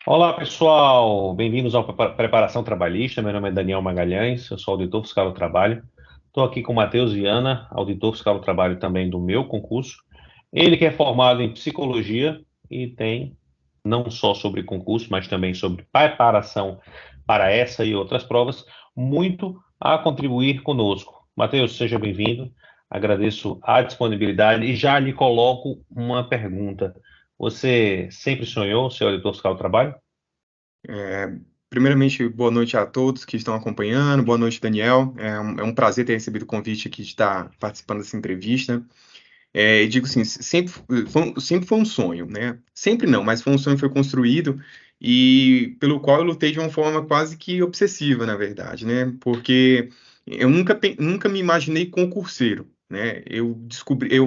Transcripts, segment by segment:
Olá, pessoal. Bem-vindos ao Preparação Trabalhista. Meu nome é Daniel Magalhães, eu sou auditor fiscal do trabalho. Estou aqui com o Matheus Viana, auditor fiscal do trabalho também do meu concurso. Ele que é formado em psicologia e tem não só sobre concurso, mas também sobre preparação para essa e outras provas, muito a contribuir conosco. Matheus, seja bem-vindo. Agradeço a disponibilidade e já lhe coloco uma pergunta. Você sempre sonhou ser auditor fiscal do trabalho? É, Primeiramente, boa noite a todos que estão acompanhando. Boa noite, Daniel. É um prazer ter recebido o convite aqui de estar participando dessa entrevista. E digo assim, sempre foi um sonho, né? Sempre não, mas foi um sonho que foi construído e pelo qual eu lutei de uma forma quase que obsessiva, na verdade, né? Porque eu nunca me imaginei concurseiro, né? Eu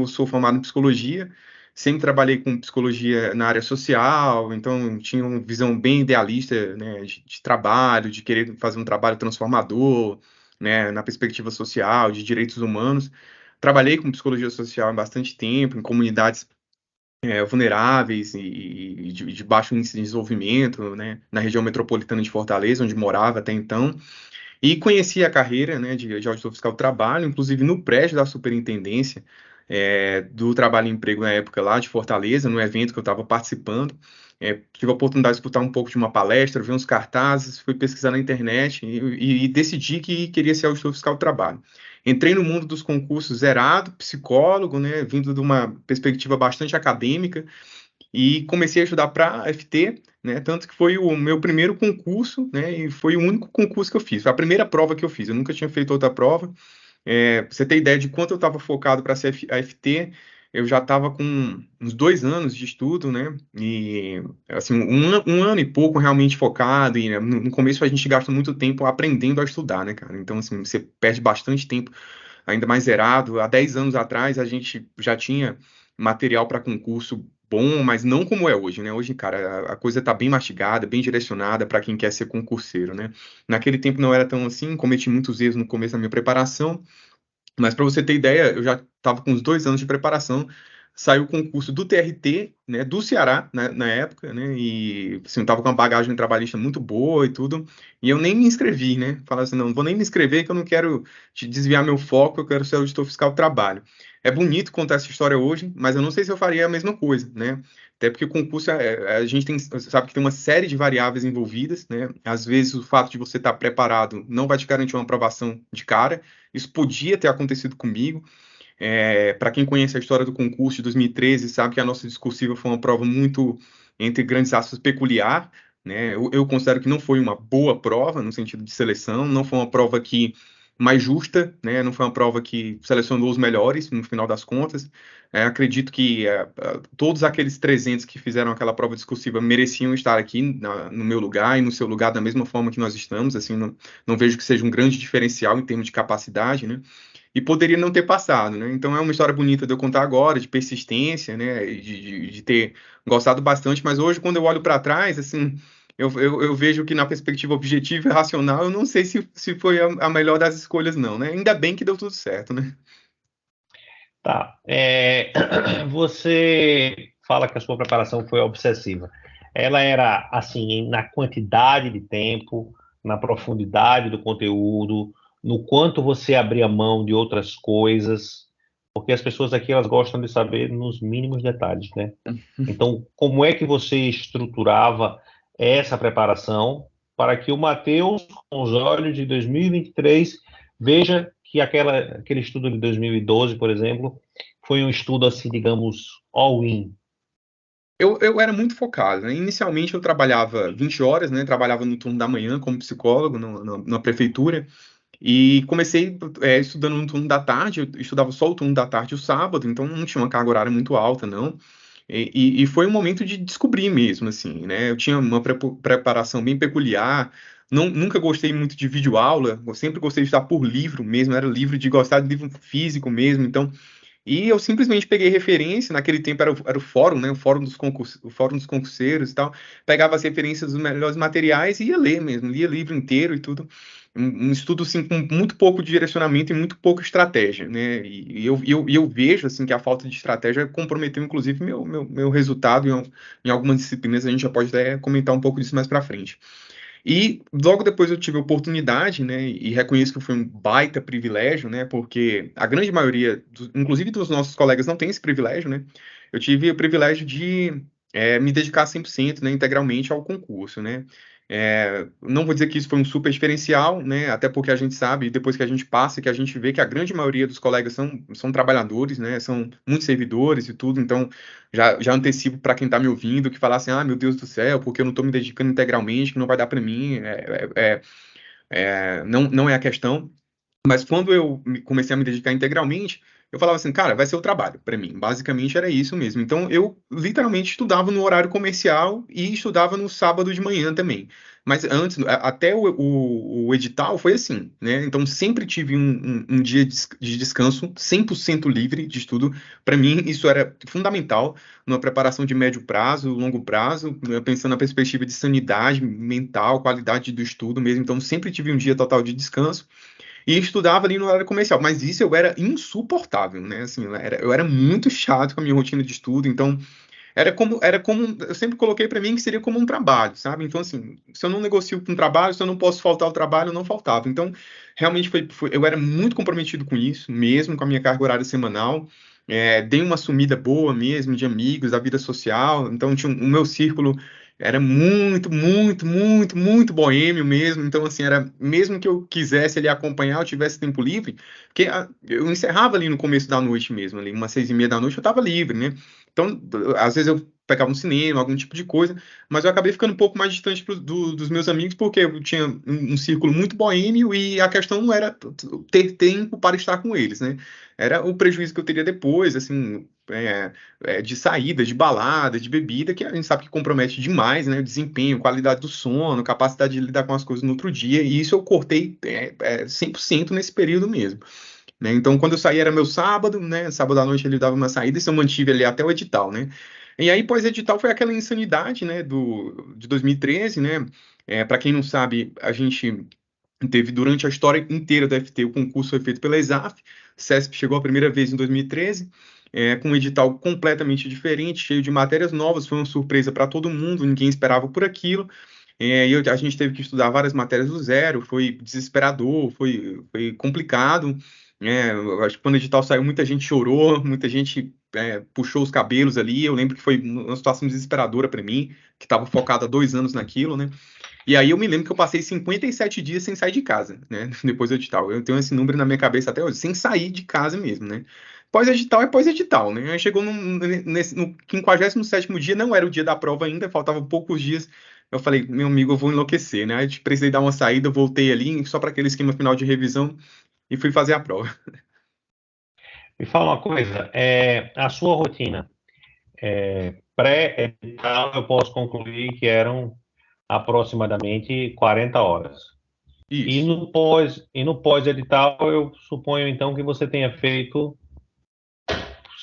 sou formado em psicologia, sempre trabalhei com psicologia na área social, então tinha uma visão bem idealista, né, de trabalho, de querer fazer um trabalho transformador, né, na perspectiva social, de direitos humanos. Trabalhei com psicologia social há bastante tempo, em comunidades vulneráveis e de baixo índice de desenvolvimento, né, na região metropolitana de Fortaleza, onde morava até então. E conheci a carreira, né, de auditor fiscal do trabalho, inclusive no prédio da superintendência do trabalho e emprego na época lá de Fortaleza, no evento que eu estava participando. Tive a oportunidade de escutar um pouco de uma palestra, ver uns cartazes, fui pesquisar na internet e decidi que queria ser auditor fiscal do trabalho. Entrei no mundo dos concursos zerado, psicólogo, né, vindo de uma perspectiva bastante acadêmica, e comecei a estudar para FT, né? Tanto que foi o meu primeiro concurso, né? E foi o único concurso que eu fiz. Foi a primeira prova que eu fiz. Eu nunca tinha feito outra prova. Pra você ter ideia de quanto eu estava focado para ser AFT, eu já estava com uns 2 anos de estudo, né? E assim, um ano e pouco realmente focado. E né, no começo a gente gasta muito tempo aprendendo a estudar, né, cara? Então, assim, você perde bastante tempo, ainda mais zerado. Há 10 anos atrás a gente já tinha material para concurso bom, mas não como é hoje, né? Hoje, cara, a coisa tá bem mastigada, bem direcionada para quem quer ser concurseiro, né? Naquele tempo não era tão assim, cometi muitos erros no começo da minha preparação, mas para você ter ideia, eu já estava com uns 2 anos de preparação. Saiu o concurso do TRT, né, do Ceará, na época, né, e assim, eu estava com uma bagagem trabalhista muito boa e tudo, e eu nem me inscrevi, né, falava assim, não vou nem me inscrever que eu não quero desviar meu foco, eu quero ser auditor fiscal do trabalho. É bonito contar essa história hoje, mas eu não sei se eu faria a mesma coisa, né, até porque o concurso, a gente sabe que tem uma série de variáveis envolvidas, né, às vezes o fato de você estar preparado não vai te garantir uma aprovação de cara. Isso podia ter acontecido comigo. Para quem conhece a história do concurso de 2013, sabe que a nossa discursiva foi uma prova muito, entre grandes aspas, peculiar. Né? Eu considero que não foi uma boa prova, no sentido de seleção, não foi uma prova que mais justa, né? Não foi uma prova que selecionou os melhores, no final das contas. Acredito que todos aqueles 300 que fizeram aquela prova discursiva mereciam estar aqui no meu lugar e no seu lugar da mesma forma que nós estamos. Assim, não vejo que seja um grande diferencial em termos de capacidade, né? E poderia não ter passado, né? Então é uma história bonita de eu contar agora, de persistência, né? De ter gostado bastante, mas hoje, quando eu olho para trás, assim, eu vejo que na perspectiva objetiva e racional, eu não sei se foi a melhor das escolhas, não, né? Ainda bem que deu tudo certo, né? Tá. Você fala que a sua preparação foi obsessiva. Ela era assim, na quantidade de tempo, na profundidade do conteúdo, no quanto você abria mão de outras coisas, porque as pessoas aqui elas gostam de saber nos mínimos detalhes, né? Então, como é que você estruturava essa preparação para que o Matheus, com os olhos de 2023, veja que aquele estudo de 2012, por exemplo, foi um estudo assim, digamos, all-in. Eu era muito focado, né? Inicialmente eu trabalhava 20 horas, né? Trabalhava no turno da manhã como psicólogo na prefeitura. E comecei estudando no turno da tarde, eu estudava só o turno da tarde e o sábado, então não tinha uma carga horária muito alta, não. E foi um momento de descobrir mesmo, assim, né? Eu tinha uma preparação bem peculiar, nunca gostei muito de videoaula, eu sempre gostei de estudar por livro mesmo, era livro de gostar de livro físico mesmo, então e eu simplesmente peguei referência, naquele tempo era o fórum, né? O fórum dos concurseiros e tal. Pegava as referências dos melhores materiais e ia ler mesmo, lia livro inteiro e tudo. um estudo assim, com muito pouco direcionamento e muito pouca estratégia, né? E eu vejo assim, que a falta de estratégia comprometeu, inclusive, meu resultado em algumas disciplinas. A gente já pode até comentar um pouco disso mais para frente. E logo depois eu tive a oportunidade, né, e reconheço que foi um baita privilégio, né, porque a grande maioria, inclusive dos nossos colegas, não tem esse privilégio, né. Eu tive o privilégio de me dedicar 100%, né, integralmente ao concurso, né. Não vou dizer que isso foi um super diferencial, né, até porque a gente sabe, depois que a gente passa, que a gente vê que a grande maioria dos colegas são trabalhadores, né, são muitos servidores e tudo, então já antecipo para quem está me ouvindo que falar assim, ah, meu Deus do céu, porque eu não estou me dedicando integralmente, que não vai dar para mim, não é a questão. Mas quando eu comecei a me dedicar integralmente, eu falava assim, cara, vai ser o trabalho para mim. Basicamente era isso mesmo. Então eu literalmente estudava no horário comercial e estudava no sábado de manhã também. Mas antes, até o edital foi assim, né? Então sempre tive um dia de descanso 100% livre de estudo. Para mim isso era fundamental numa preparação de médio prazo, longo prazo, né? Pensando na perspectiva de sanidade mental, qualidade do estudo mesmo. Então sempre tive um dia total de descanso e estudava ali no horário comercial, mas isso eu era insuportável, né? Assim, eu era muito chato com a minha rotina de estudo, então eu sempre coloquei para mim que seria como um trabalho, sabe? Então, assim, se eu não negocio com o trabalho, se eu não posso faltar ao trabalho, eu não faltava. Então, realmente eu era muito comprometido com isso, mesmo com a minha carga horária semanal. Dei uma sumida boa mesmo de amigos, da vida social. Então, o meu círculo era muito, muito, muito, muito boêmio mesmo. Então, assim, era mesmo que eu quisesse ali acompanhar, eu tivesse tempo livre, porque eu encerrava ali no começo da noite mesmo, ali, umas 6:30 da noite, eu estava livre, né? Então, às vezes eu pegava um cinema, algum tipo de coisa, mas eu acabei ficando um pouco mais distante dos meus amigos, porque eu tinha um círculo muito boêmio e a questão não era ter tempo para estar com eles, né? Era o prejuízo que eu teria depois, assim, de saída, de balada, de bebida, que a gente sabe que compromete demais, né? O desempenho, qualidade do sono, capacidade de lidar com as coisas no outro dia, e isso eu cortei 100% nesse período mesmo. Né? Então, quando eu saía era meu sábado, né? Sábado à noite ele dava uma saída, isso eu mantive ali até o edital, né? E aí, pós-edital, foi aquela insanidade, né? De 2013, né? Para quem não sabe, a gente teve durante a história inteira da FT, o concurso foi feito pela ESAF, CESP chegou a primeira vez em 2013, com um edital completamente diferente, cheio de matérias novas, foi uma surpresa para todo mundo, ninguém esperava por aquilo. A gente teve que estudar várias matérias do zero, foi desesperador, foi complicado. Eu acho que quando o edital saiu, muita gente chorou, muita gente puxou os cabelos ali. Eu lembro que foi uma situação desesperadora para mim, que estava focado há 2 anos naquilo, né? E aí eu me lembro que eu passei 57 dias sem sair de casa, né? Depois do edital. Eu tenho esse número na minha cabeça até hoje, sem sair de casa mesmo, né? Pós-edital é pós-edital, né? Aí chegou no 57º dia, não era o dia da prova ainda, faltavam poucos dias. Eu falei, meu amigo, eu vou enlouquecer, né? Aí precisei dar uma saída, voltei ali, só para aquele esquema final de revisão e fui fazer a prova. Me fala uma coisa, a sua rotina, pré-edital, eu posso concluir que eram aproximadamente 40 horas. E Isso. no pós-edital, eu suponho então que você tenha feito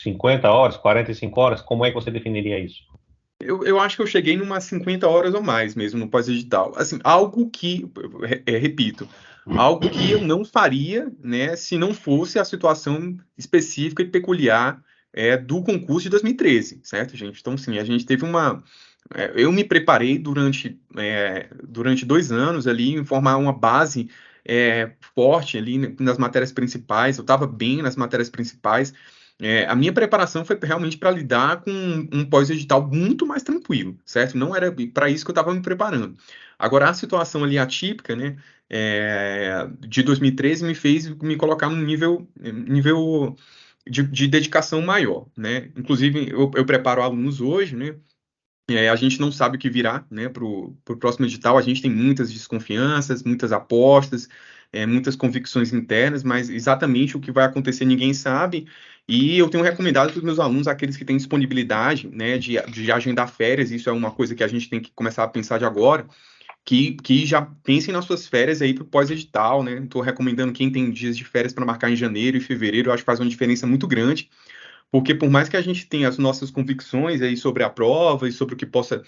50 horas, 45 horas, como é que você definiria isso? Eu acho que eu cheguei numas 50 horas ou mais mesmo no pós-edital. Assim, algo que, repito, algo que eu não faria, né, se não fosse a situação específica e peculiar do concurso de 2013, certo, gente? Então, sim, a gente teve eu me preparei durante 2 anos ali em formar uma base forte ali nas matérias principais. Eu estava bem nas matérias principais. A minha preparação foi realmente para lidar com um pós-edital muito mais tranquilo, certo? Não era para isso que eu estava me preparando. Agora, a situação ali atípica, né, de 2013 me fez me colocar num nível de dedicação maior, né? Inclusive, eu preparo alunos hoje, né? A gente não sabe o que virá, né, para o próximo edital. A gente tem muitas desconfianças, muitas apostas, muitas convicções internas, mas exatamente o que vai acontecer ninguém sabe. E eu tenho recomendado para os meus alunos, aqueles que têm disponibilidade, né, de agendar férias, isso é uma coisa que a gente tem que começar a pensar de agora, que já pensem nas suas férias aí para o pós-edital, né? Estou recomendando quem tem dias de férias para marcar em janeiro e fevereiro, eu acho que faz uma diferença muito grande. Porque por mais que a gente tenha as nossas convicções aí sobre a prova e sobre o que possa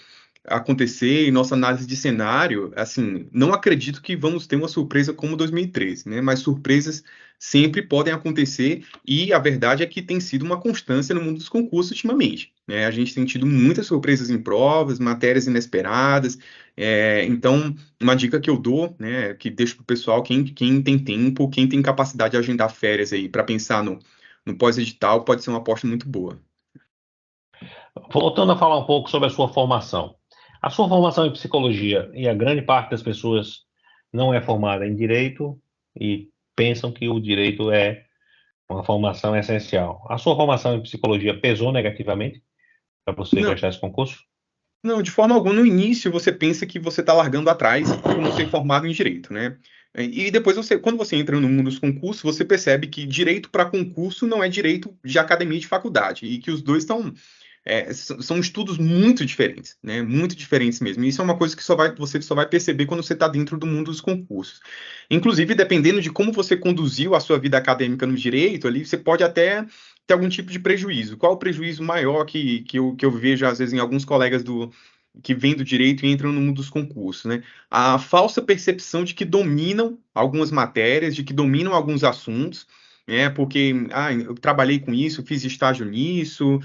acontecer e nossa análise de cenário, assim, não acredito que vamos ter uma surpresa como 2013, né? Mas surpresas sempre podem acontecer e a verdade é que tem sido uma constância no mundo dos concursos ultimamente, né? A gente tem tido muitas surpresas em provas, matérias inesperadas, então uma dica que eu dou, né, que deixo para o pessoal, quem tem tempo, quem tem capacidade de agendar férias aí para pensar no pós-edital, pode ser uma aposta muito boa. Voltando a falar um pouco sobre a sua formação. A sua formação em psicologia, e a grande parte das pessoas não é formada em direito e pensam que o direito é uma formação essencial. A sua formação em psicologia pesou negativamente para você Não, prestar esse concurso? não, de forma alguma, no início você pensa que você está largando atrás por não ser formado em direito, né? E depois quando você entra no mundo dos concursos, você percebe que direito para concurso não é direito de academia e de faculdade, e que os dois são estudos muito diferentes, né? Muito diferentes mesmo. E isso é uma coisa que você só vai perceber quando você está dentro do mundo dos concursos. Inclusive, dependendo de como você conduziu a sua vida acadêmica no direito, ali você pode até ter algum tipo de prejuízo. Qual o prejuízo maior que eu vejo, às vezes, em alguns colegas que vêm do direito e entram no mundo dos concursos, né? A falsa percepção de que dominam algumas matérias, de que dominam alguns assuntos, porque eu trabalhei com isso, fiz estágio nisso,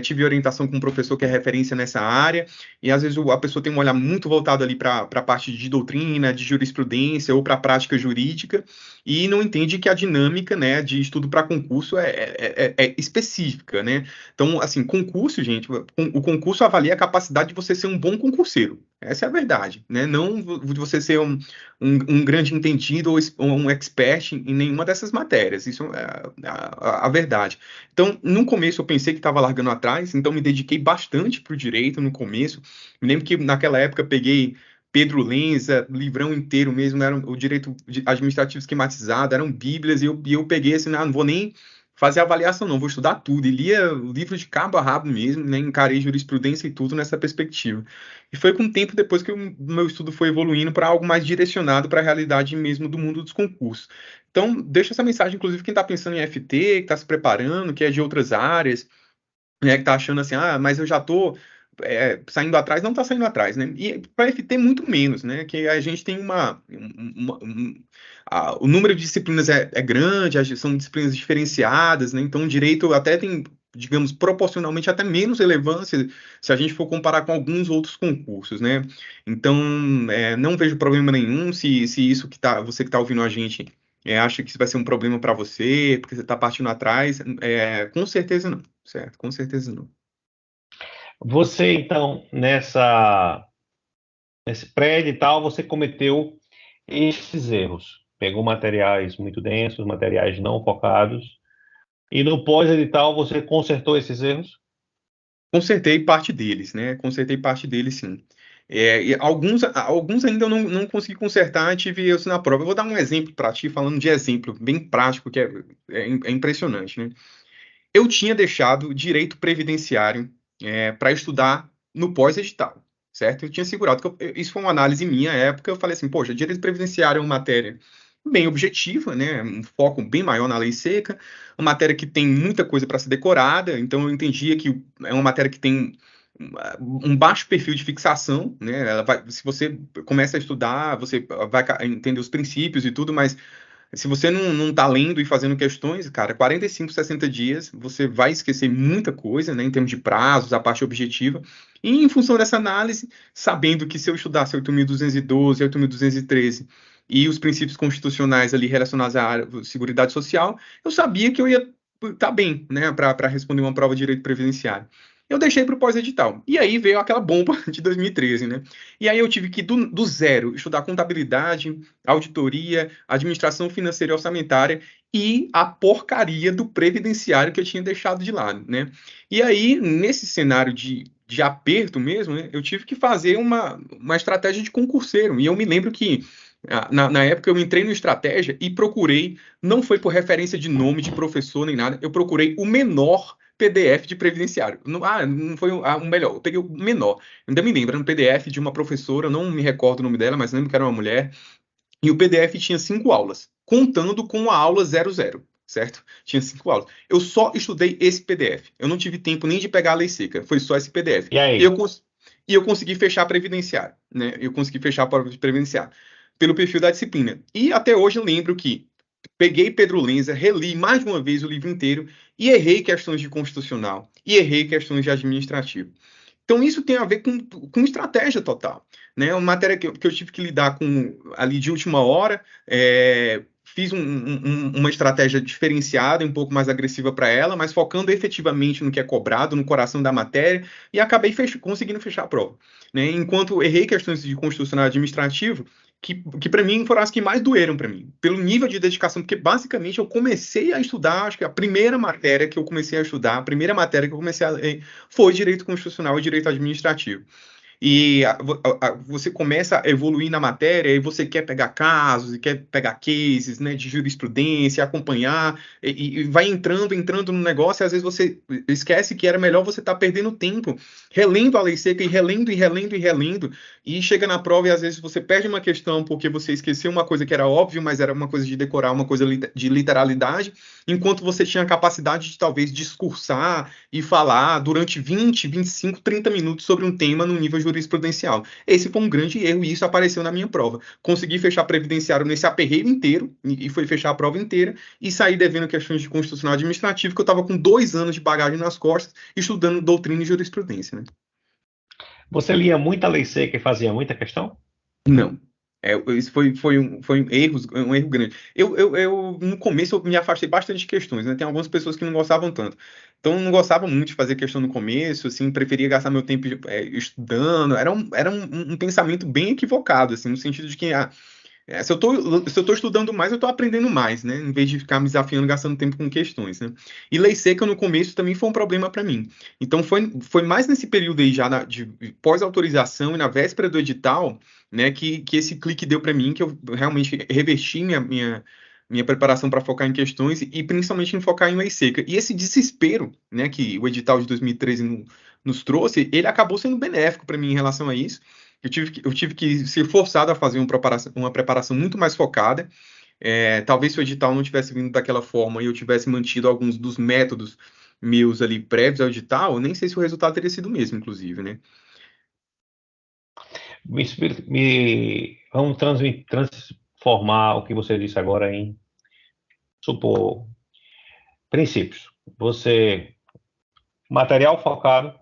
tive orientação com um professor que é referência nessa área, e às vezes a pessoa tem um olhar muito voltado ali para a parte de doutrina, de jurisprudência ou para a prática jurídica, e não entende que a dinâmica, né, de estudo para concurso é específica, né? Então, assim, concurso, gente, o concurso avalia a capacidade de você ser um bom concurseiro. Essa é a verdade, né? Não de você ser um grande entendido ou um expert em nenhuma dessas matérias. Isso é a verdade. Então, no começo eu pensei que estava largando atrás, então me dediquei bastante para o direito no começo. Me lembro que naquela época peguei Pedro Lenza, livrão inteiro mesmo, era o direito administrativo esquematizado, eram bíblias, e eu peguei assim, não vou nem fazer avaliação não, vou estudar tudo, e lia o livro de cabo a rabo mesmo, né, encarei jurisprudência e tudo nessa perspectiva. E foi com o tempo depois que o meu estudo foi evoluindo para algo mais direcionado para a realidade mesmo do mundo dos concursos. Então, deixa essa mensagem, inclusive, quem está pensando em FT, que está se preparando, que é de outras áreas, né, que está achando assim, mas eu já estou saindo atrás, não está saindo atrás, né? E para FT muito menos, né? Que a gente tem o número de disciplinas é grande, são disciplinas diferenciadas, né? Então o direito até tem, digamos, proporcionalmente até menos relevância se a gente for comparar com alguns outros concursos, né? Então não vejo problema nenhum se isso você que está ouvindo a gente acha que isso vai ser um problema para você, porque você está partindo atrás, com certeza não, certo? Com certeza não. Você, então, nesse pré-edital, você cometeu esses erros. Pegou materiais muito densos, materiais não focados, e no pós-edital você consertou esses erros? Consertei parte deles, né? Consertei parte deles, sim. E alguns ainda eu não consegui consertar, tive erros na prova. Eu vou dar um exemplo para ti, falando de exemplo bem prático, que é impressionante, né? Eu tinha deixado direito previdenciário para estudar no pós-edital, certo? Eu tinha segurado, isso foi uma análise minha à época, eu falei assim, poxa, direito previdenciário é uma matéria bem objetiva, né? Um foco bem maior na lei seca, uma matéria que tem muita coisa para ser decorada, então eu entendia que é uma matéria que tem um baixo perfil de fixação, né? Se você começa a estudar, você vai entender os princípios e tudo, mas se você não tá lendo e fazendo questões, cara, 45, 60 dias, você vai esquecer muita coisa, né, em termos de prazos, a parte objetiva. E em função dessa análise, sabendo que se eu estudasse 8.212, 8.213 e os princípios constitucionais ali relacionados à área de seguridade social, eu sabia que eu ia estar bem, né, para responder uma prova de direito previdenciário. Eu deixei para o pós-edital. E aí veio aquela bomba de 2013, né? E aí eu tive que, do zero, estudar contabilidade, auditoria, administração financeira e orçamentária e a porcaria do previdenciário que eu tinha deixado de lado, né? E aí, nesse cenário de aperto mesmo, né, eu tive que fazer uma estratégia de concurseiro. E eu me lembro que, na época, eu entrei no estratégia e procurei, não foi por referência de nome de professor nem nada, eu procurei o menor PDF de previdenciário. Não foi o melhor, eu peguei o menor. Ainda me lembro, era um PDF de uma professora, eu não me recordo o nome dela, mas lembro que era uma mulher. E o PDF tinha 5 aulas, contando com a aula 00, certo? Tinha 5 aulas. Eu só estudei esse PDF. Eu não tive tempo nem de pegar a lei seca, foi só esse PDF. E Eu, aí? e eu consegui fechar a previdenciária, né? Eu consegui fechar a prova de previdenciária pelo perfil da disciplina. E até hoje eu lembro que peguei Pedro Lenza, reli mais de uma vez o livro inteiro e errei questões de constitucional e errei questões de administrativo. Então, isso tem a ver com estratégia total, né? Uma matéria que eu tive que lidar com ali de última hora, fiz uma estratégia diferenciada, um pouco mais agressiva para ela, mas focando efetivamente no que é cobrado, no coração da matéria, e acabei conseguindo fechar a prova, né? Enquanto errei questões de constitucional administrativo, que para mim foram as que mais doeram para mim, pelo nível de dedicação, porque basicamente eu comecei a estudar, acho que a primeira matéria que eu comecei a estudar, a primeira matéria que eu comecei a foi direito constitucional e direito administrativo. E você começa a evoluir na matéria e você quer pegar casos, e quer pegar cases, né, de jurisprudência, acompanhar, e vai entrando no negócio, e às vezes você esquece que era melhor você estar perdendo tempo, relendo a lei seca, e chega na prova e às vezes você perde uma questão porque você esqueceu uma coisa que era óbvio, mas era uma coisa de decorar, uma coisa de literalidade, enquanto você tinha a capacidade de talvez discursar e falar durante 20, 25, 30 minutos sobre um tema no nível jurisprudencial. Esse foi um grande erro e isso apareceu na minha prova. Consegui fechar previdenciário nesse aperreio inteiro, e foi fechar a prova inteira, e saí devendo questões de constitucional administrativo, que eu estava com 2 anos de bagagem nas costas, estudando doutrina e jurisprudência, né? Você lia muita lei seca e fazia muita questão? Não. Isso foi um erro grande. No começo, eu me afastei bastante de questões, né? Tem algumas pessoas que não gostavam tanto. Então, eu não gostava muito de fazer questão no começo, assim, preferia gastar meu tempo estudando. Era um pensamento bem equivocado, assim, no sentido de que se eu tô estudando mais, eu tô aprendendo mais, né? Em vez de ficar me desafiando, gastando tempo com questões, né? E lei seca no começo também foi um problema para mim. Então foi mais nesse período aí já de pós-autorização e na véspera do edital, né, que esse clique deu para mim, que eu realmente reverti minha preparação para focar em questões e principalmente em focar em lei seca. E esse desespero, né, que o edital de 2013 nos trouxe, ele acabou sendo benéfico para mim em relação a isso. Eu tive que ser forçado a fazer uma preparação muito mais focada. Talvez se o edital não tivesse vindo daquela forma e eu tivesse mantido alguns dos métodos meus ali prévios ao edital, eu nem sei se o resultado teria sido o mesmo, inclusive, né? Vamos transformar o que você disse agora em, supor, princípios. Material focado,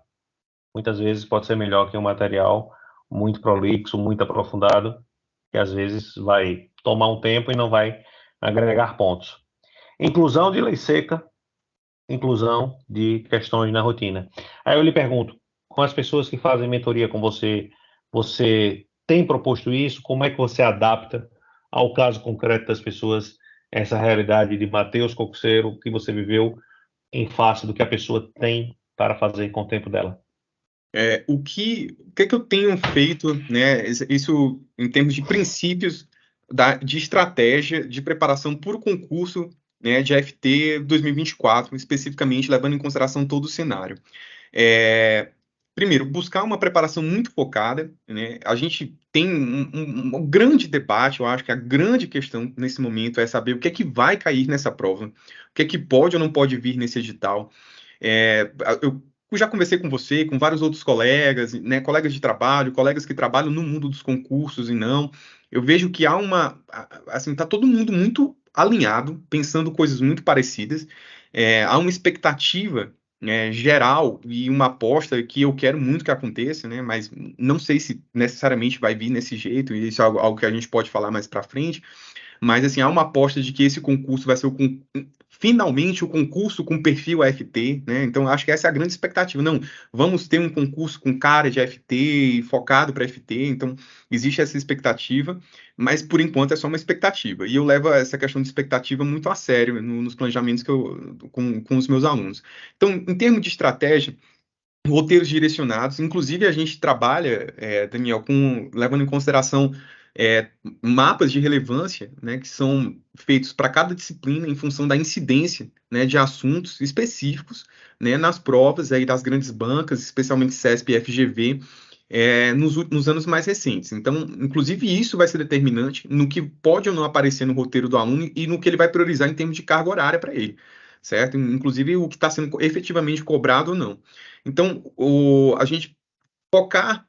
muitas vezes pode ser melhor que um material muito prolixo, muito aprofundado, que às vezes vai tomar um tempo e não vai agregar pontos. Inclusão de lei seca, inclusão de questões na rotina. Aí eu lhe pergunto, com as pessoas que fazem mentoria com você, você tem proposto isso? Como é que você adapta ao caso concreto das pessoas essa realidade de Mateus Coxeiro que você viveu em face do que a pessoa tem para fazer com o tempo dela? O que eu tenho feito, né? Isso em termos de princípios de estratégia de preparação para o concurso, né, de FT 2024, especificamente levando em consideração todo o cenário. Primeiro, buscar uma preparação muito focada, né? A gente tem um grande debate, eu acho que a grande questão nesse momento é saber o que é que vai cair nessa prova, o que é que pode ou não pode vir nesse edital. Eu já conversei com você, com vários outros colegas, né, colegas de trabalho, colegas que trabalham no mundo dos concursos e não. Eu vejo que assim, tá todo mundo muito alinhado, pensando coisas muito parecidas. Há uma expectativa, geral e uma aposta que eu quero muito que aconteça, né, mas não sei se necessariamente vai vir nesse jeito, e isso é algo que a gente pode falar mais para frente. Mas, assim, há uma aposta de que esse concurso vai ser finalmente o concurso com perfil AFT, né? Então, acho que essa é a grande expectativa. Não, vamos ter um concurso com cara de AFT, focado para AFT, então existe essa expectativa, mas por enquanto é só uma expectativa. E eu levo essa questão de expectativa muito a sério nos planejamentos com os meus alunos. Então, em termos de estratégia, roteiros direcionados, inclusive a gente trabalha, Daniel, levando em consideração mapas de relevância, né, que são feitos para cada disciplina em função da incidência, né, de assuntos específicos, né, nas provas aí das grandes bancas, especialmente CESP e FGV, nos anos mais recentes. Então, inclusive, isso vai ser determinante no que pode ou não aparecer no roteiro do aluno e no que ele vai priorizar em termos de carga horária para ele, certo? Inclusive, o que está sendo efetivamente cobrado ou não. Então, a gente focar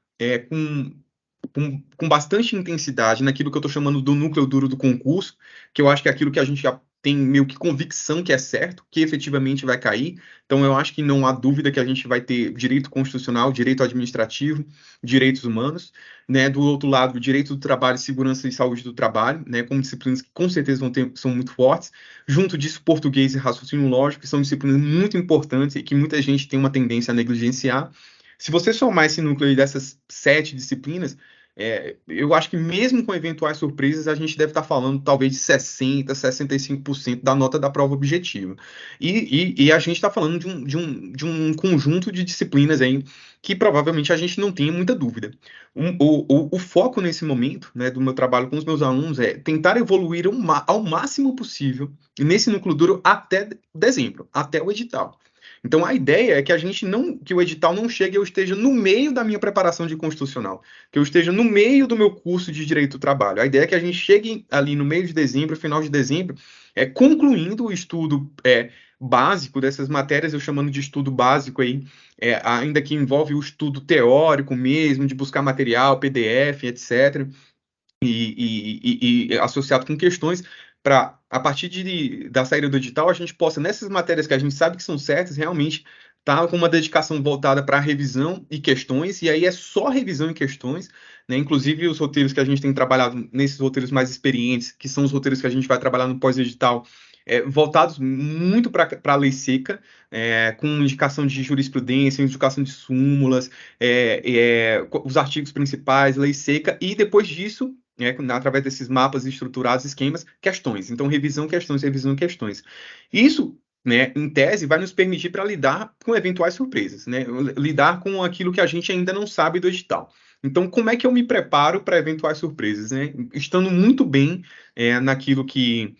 com bastante intensidade naquilo que eu estou chamando do núcleo duro do concurso, que eu acho que é aquilo que a gente já tem meio que convicção que é certo, que efetivamente vai cair. Então, eu acho que não há dúvida que a gente vai ter direito constitucional, direito administrativo, direitos humanos, né? Do outro lado, direito do trabalho, segurança e saúde do trabalho, né? Como disciplinas que com certeza são muito fortes. Junto disso, português e raciocínio lógico, que são disciplinas muito importantes e que muita gente tem uma tendência a negligenciar. Se você somar esse núcleo aí dessas 7 disciplinas, eu acho que mesmo com eventuais surpresas, a gente deve estar falando talvez de 60%, 65% da nota da prova objetiva. E a gente está falando de um conjunto de disciplinas aí que provavelmente a gente não tenha muita dúvida. O foco nesse momento, né, do meu trabalho com os meus alunos é tentar evoluir ao máximo possível nesse núcleo duro até dezembro, até o edital. Então, a ideia é que que o edital não chegue e eu esteja no meio da minha preparação de constitucional, que eu esteja no meio do meu curso de direito do trabalho. A ideia é que a gente chegue ali no meio de dezembro, final de dezembro, concluindo o estudo básico dessas matérias, eu chamando de estudo básico aí, ainda que envolve o estudo teórico mesmo, de buscar material, PDF, etc., e associado com questões para, a partir da saída do edital, a gente possa, nessas matérias que a gente sabe que são certas, realmente estar com uma dedicação voltada para revisão e questões, e aí é só revisão e questões, né? Inclusive os roteiros que a gente tem trabalhado, nesses roteiros mais experientes, que são os roteiros que a gente vai trabalhar no pós-edital, voltados muito para a lei seca, com indicação de jurisprudência, indicação de súmulas, os artigos principais, lei seca, e depois disso, através desses mapas estruturados, esquemas, questões. Então, revisão, questões. Isso, né, em tese, vai nos permitir para lidar com eventuais surpresas, né? Lidar com aquilo que a gente ainda não sabe do edital. Então, como é que eu me preparo para eventuais surpresas, né? Estando muito bem naquilo que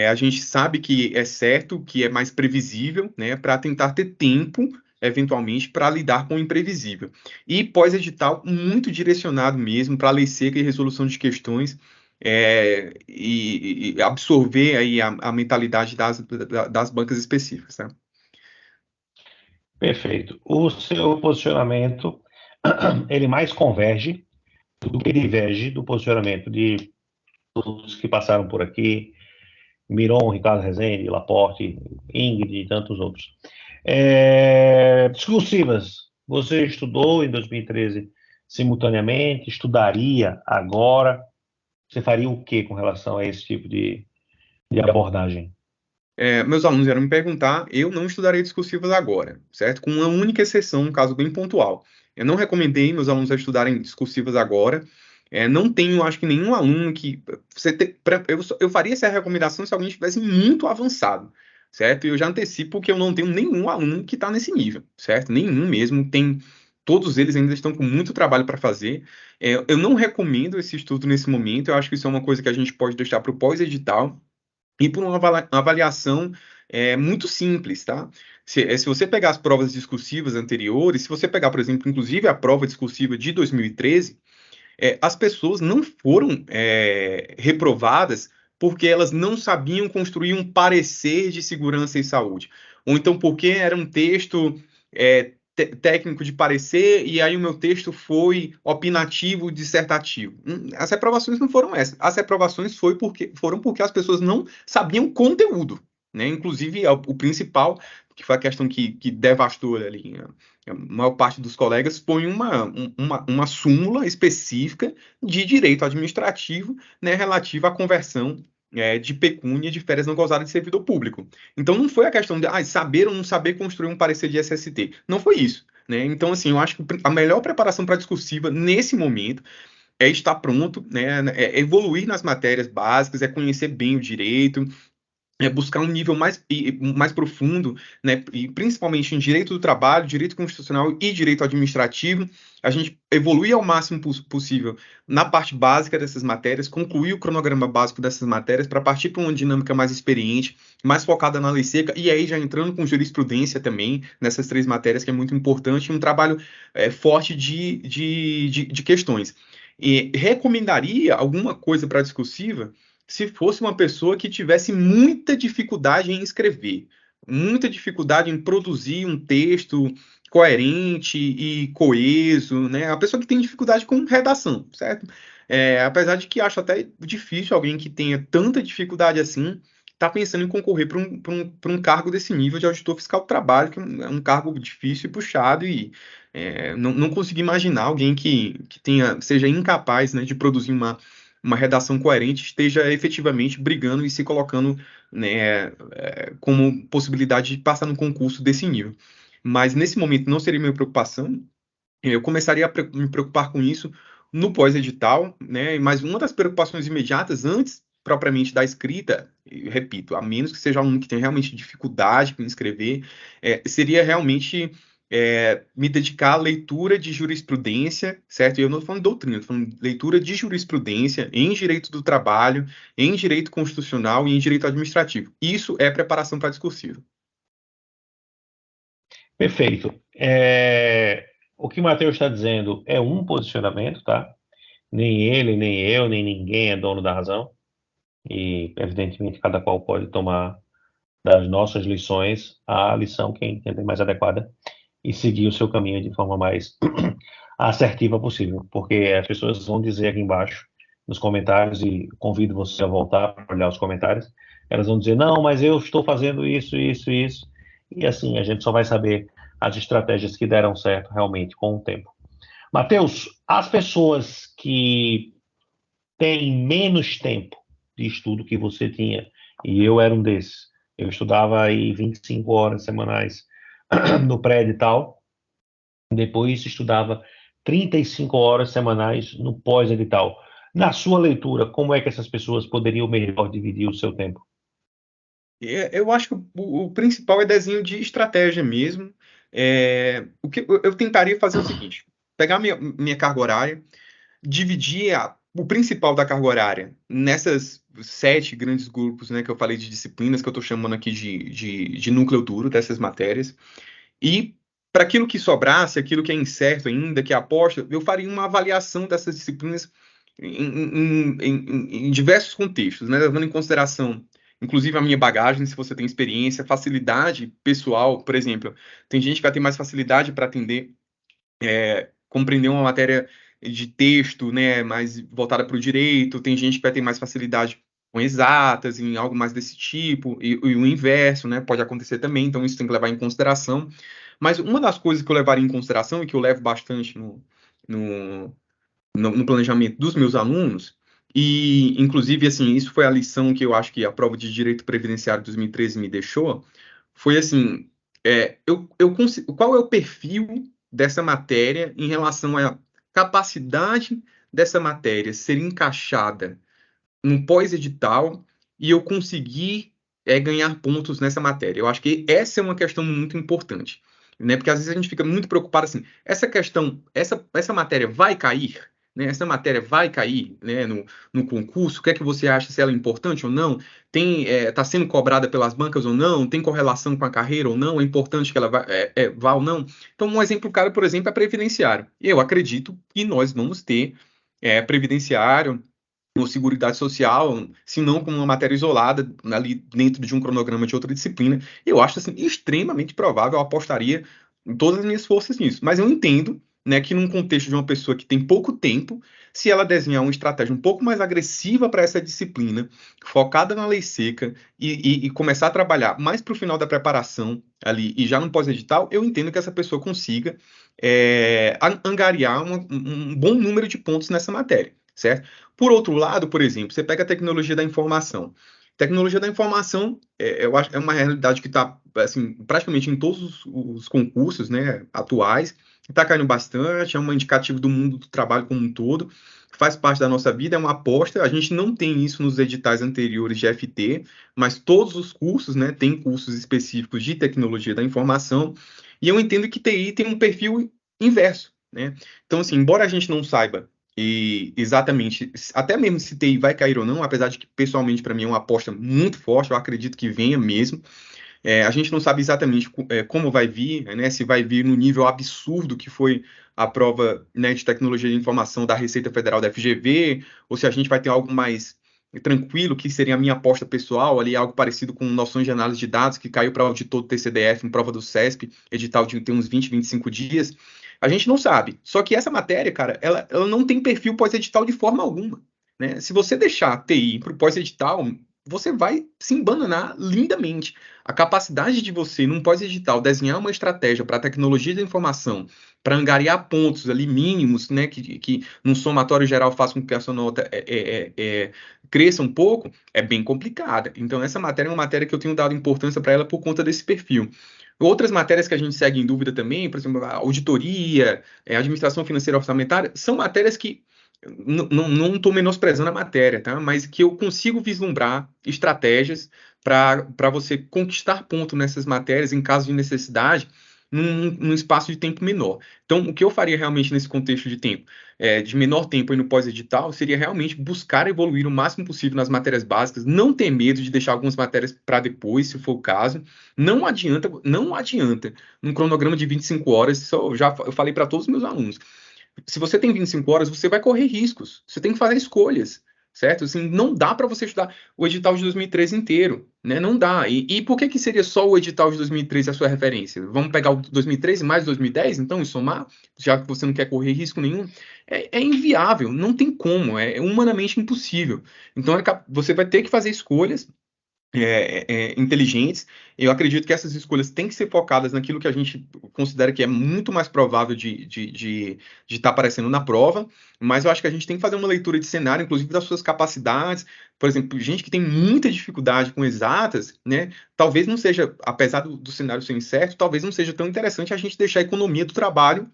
a gente sabe que é certo, que é mais previsível, né? Para tentar ter tempo eventualmente, para lidar com o imprevisível. E pós-edital, muito direcionado mesmo para a lei seca e resolução de questões, e absorver aí a mentalidade das bancas específicas. Né? Perfeito. O seu posicionamento, ele mais converge do que diverge do posicionamento de todos que passaram por aqui, Miron, Ricardo Rezende, Laporte, Ingrid e tantos outros. Discursivas. Você estudou em 2013 simultaneamente? Estudaria agora? Você faria o que com relação a esse tipo de abordagem? Meus alunos vieram me perguntar, eu não estudarei discursivas agora, certo? Com uma única exceção, um caso bem pontual. Eu não recomendei meus alunos a estudarem discursivas agora. Não tenho, acho que, nenhum aluno que... eu faria essa recomendação se alguém estivesse muito avançado, certo? E eu já antecipo que eu não tenho nenhum aluno que está nesse nível, certo? Nenhum mesmo. Todos eles ainda estão com muito trabalho para fazer. Eu não recomendo esse estudo nesse momento. Eu acho que isso é uma coisa que a gente pode deixar para o pós-edital e por uma avaliação muito simples, tá? Se você pegar as provas discursivas anteriores, se você pegar, por exemplo, inclusive a prova discursiva de 2013, as pessoas não foram reprovadas porque elas não sabiam construir um parecer de segurança e saúde. Ou então porque era um texto técnico de parecer e aí o meu texto foi opinativo, dissertativo. As reprovações não foram essas. As reprovações foram porque as pessoas não sabiam conteúdo. Né? Inclusive, o principal, que foi a questão que devastou ali a maior parte dos colegas, foi uma súmula específica de direito administrativo, né, relativa à conversão de pecúnia de férias não gozadas de servidor público. Então, não foi a questão de saber ou não saber construir um parecer de SST. Não foi isso. Né? Então, assim, eu acho que a melhor preparação para a discursiva, nesse momento, é estar pronto, né, é evoluir nas matérias básicas, é conhecer bem o direito, buscar um nível mais profundo, né, e principalmente em direito do trabalho, direito constitucional e direito administrativo, a gente evoluir ao máximo possível na parte básica dessas matérias, concluir o cronograma básico dessas matérias para partir para uma dinâmica mais experiente, mais focada na lei seca, e aí já entrando com jurisprudência também, nessas 3 matérias, que é muito importante, um trabalho forte de questões. E recomendaria alguma coisa para a discursiva se fosse uma pessoa que tivesse muita dificuldade em escrever, muita dificuldade em produzir um texto coerente e coeso, né? A pessoa que tem dificuldade com redação, certo? Apesar de que acho até difícil alguém que tenha tanta dificuldade assim tá pensando em concorrer para um cargo desse nível de auditor fiscal do trabalho, que é um cargo difícil e puxado, e não consigo imaginar alguém que seja incapaz, né, de produzir uma redação coerente, esteja efetivamente brigando e se colocando, né, como possibilidade de passar no concurso desse nível. Mas nesse momento não seria minha preocupação. Eu começaria a me preocupar com isso no pós-edital, né? Mas uma das preocupações imediatas, antes propriamente da escrita, eu repito, a menos que seja um que tenha realmente dificuldade em escrever, seria realmente me dedicar à leitura de jurisprudência, certo? E eu não estou falando de doutrina, estou falando de leitura de jurisprudência em direito do trabalho, em direito constitucional e em direito administrativo. Isso é preparação para discursivo. Perfeito. O que o Matheus está dizendo é um posicionamento, tá? Nem ele, nem eu, nem ninguém é dono da razão. E, evidentemente, cada qual pode tomar das nossas lições a lição que entender mais adequada e seguir o seu caminho de forma mais assertiva possível. Porque as pessoas vão dizer aqui embaixo, nos comentários, e convido você a voltar para olhar os comentários, elas vão dizer, não, mas eu estou fazendo isso, isso, isso. E assim, a gente só vai saber as estratégias que deram certo realmente com o tempo. Matheus, as pessoas que têm menos tempo de estudo que você tinha, e eu era um desses, eu estudava aí 25 horas semanais no pré-edital, depois estudava 35 horas semanais no pós-edital. Na sua leitura, como é que essas pessoas poderiam melhor dividir o seu tempo? Eu acho que o principal é desenho de estratégia mesmo. O que eu tentaria fazer é o seguinte: pegar minha carga horária, dividir o principal da carga horária nessas 7 grandes grupos, né, que eu falei de disciplinas, que eu estou chamando aqui de núcleo duro dessas matérias, e para aquilo que sobrasse, aquilo que é incerto ainda, que é aposta, eu faria uma avaliação dessas disciplinas em diversos contextos, né, levando em consideração, inclusive, a minha bagagem, se você tem experiência, facilidade pessoal, por exemplo, tem gente que vai ter mais facilidade para compreender uma matéria de texto, né, mais voltada para o direito, tem gente que vai ter mais facilidade com exatas, em algo mais desse tipo, e o inverso, né, pode acontecer também, então isso tem que levar em consideração. Mas uma das coisas que eu levaria em consideração, e que eu levo bastante no, no planejamento dos meus alunos, e inclusive, assim, isso foi a lição que eu acho que a prova de Direito Previdenciário de 2013 me deixou, foi assim, qual é o perfil dessa matéria em relação à capacidade dessa matéria ser encaixada num pós-edital e eu conseguir ganhar pontos nessa matéria. Eu acho que essa é uma questão muito importante, né? Porque às vezes a gente fica muito preocupado assim, essa matéria vai cair? Né? Essa matéria vai cair, né, no concurso? O que é que você acha, se ela é importante ou não? Está sendo cobrada pelas bancas ou não? Tem correlação com a carreira ou não? É importante que ela vá ou não? Então, um exemplo claro, por exemplo, é previdenciário. Eu acredito que nós vamos ter previdenciário ou Seguridade Social, se não como uma matéria isolada, ali dentro de um cronograma de outra disciplina. Eu acho assim, extremamente provável, eu apostaria em todas as minhas forças nisso. Mas eu entendo, né, que num contexto de uma pessoa que tem pouco tempo, se ela desenhar uma estratégia um pouco mais agressiva para essa disciplina, focada na lei seca, e começar a trabalhar mais para o final da preparação ali e já no pós-edital, eu entendo que essa pessoa consiga angariar um bom número de pontos nessa matéria, certo? Por outro lado, por exemplo, você pega a tecnologia da informação. Tecnologia da informação, eu acho, é uma realidade que está assim, praticamente em todos os concursos, né, atuais, está caindo bastante, é um indicativo do mundo do trabalho como um todo, faz parte da nossa vida, é uma aposta. A gente não tem isso nos editais anteriores de FT, mas todos os cursos, né, têm cursos específicos de tecnologia da informação, e eu entendo que TI tem um perfil inverso, né? Então, assim, embora a gente não saiba e exatamente, até mesmo se TI vai cair ou não, apesar de que pessoalmente para mim é uma aposta muito forte, eu acredito que venha mesmo. A gente não sabe exatamente como vai vir, né, se vai vir no nível absurdo que foi a prova, né, de tecnologia de informação da Receita Federal da FGV, ou se a gente vai ter algo mais tranquilo, que seria a minha aposta pessoal, ali algo parecido com noções de análise de dados, que caiu para auditor do TCDF em prova do CESP, edital de tem uns 20, 25 dias, a gente não sabe. Só que essa matéria, cara, ela não tem perfil pós-edital de forma alguma, né? Se você deixar a TI para o pós-edital, você vai se embananar lindamente. A capacidade de você, num pós-edital, desenhar uma estratégia para a tecnologia da informação, para angariar pontos ali mínimos, né, que num somatório geral façam com que a sua nota cresça um pouco, é bem complicada. Então, essa matéria é uma matéria que eu tenho dado importância para ela por conta desse perfil. Outras matérias que a gente segue em dúvida também, por exemplo, a auditoria, administração financeira orçamentária, são matérias que não estou menosprezando a matéria, tá? Mas que eu consigo vislumbrar estratégias para você conquistar ponto nessas matérias em caso de necessidade, num espaço de tempo menor. Então, o que eu faria realmente nesse contexto de tempo, de menor tempo aí no pós-edital, seria realmente buscar evoluir o máximo possível nas matérias básicas, não ter medo de deixar algumas matérias para depois, se for o caso. Não adianta, num cronograma de 25 horas, eu falei para todos os meus alunos, se você tem 25 horas, você vai correr riscos. Você tem que fazer escolhas, certo? Assim, não dá para você estudar o edital de 2013 inteiro, né? Não dá. E por que seria só o edital de 2013 a sua referência? Vamos pegar o 2013 mais 2010, então, e somar, já que você não quer correr risco nenhum? É inviável, não tem como, é humanamente impossível. Então, você vai ter que fazer escolhas inteligentes. Eu acredito que essas escolhas têm que ser focadas naquilo que a gente considera que é muito mais provável de estar aparecendo na prova, mas eu acho que a gente tem que fazer uma leitura de cenário, inclusive das suas capacidades. Por exemplo, gente que tem muita dificuldade com exatas, né? Talvez não seja, apesar do cenário ser incerto, talvez não seja tão interessante a gente deixar a economia do trabalho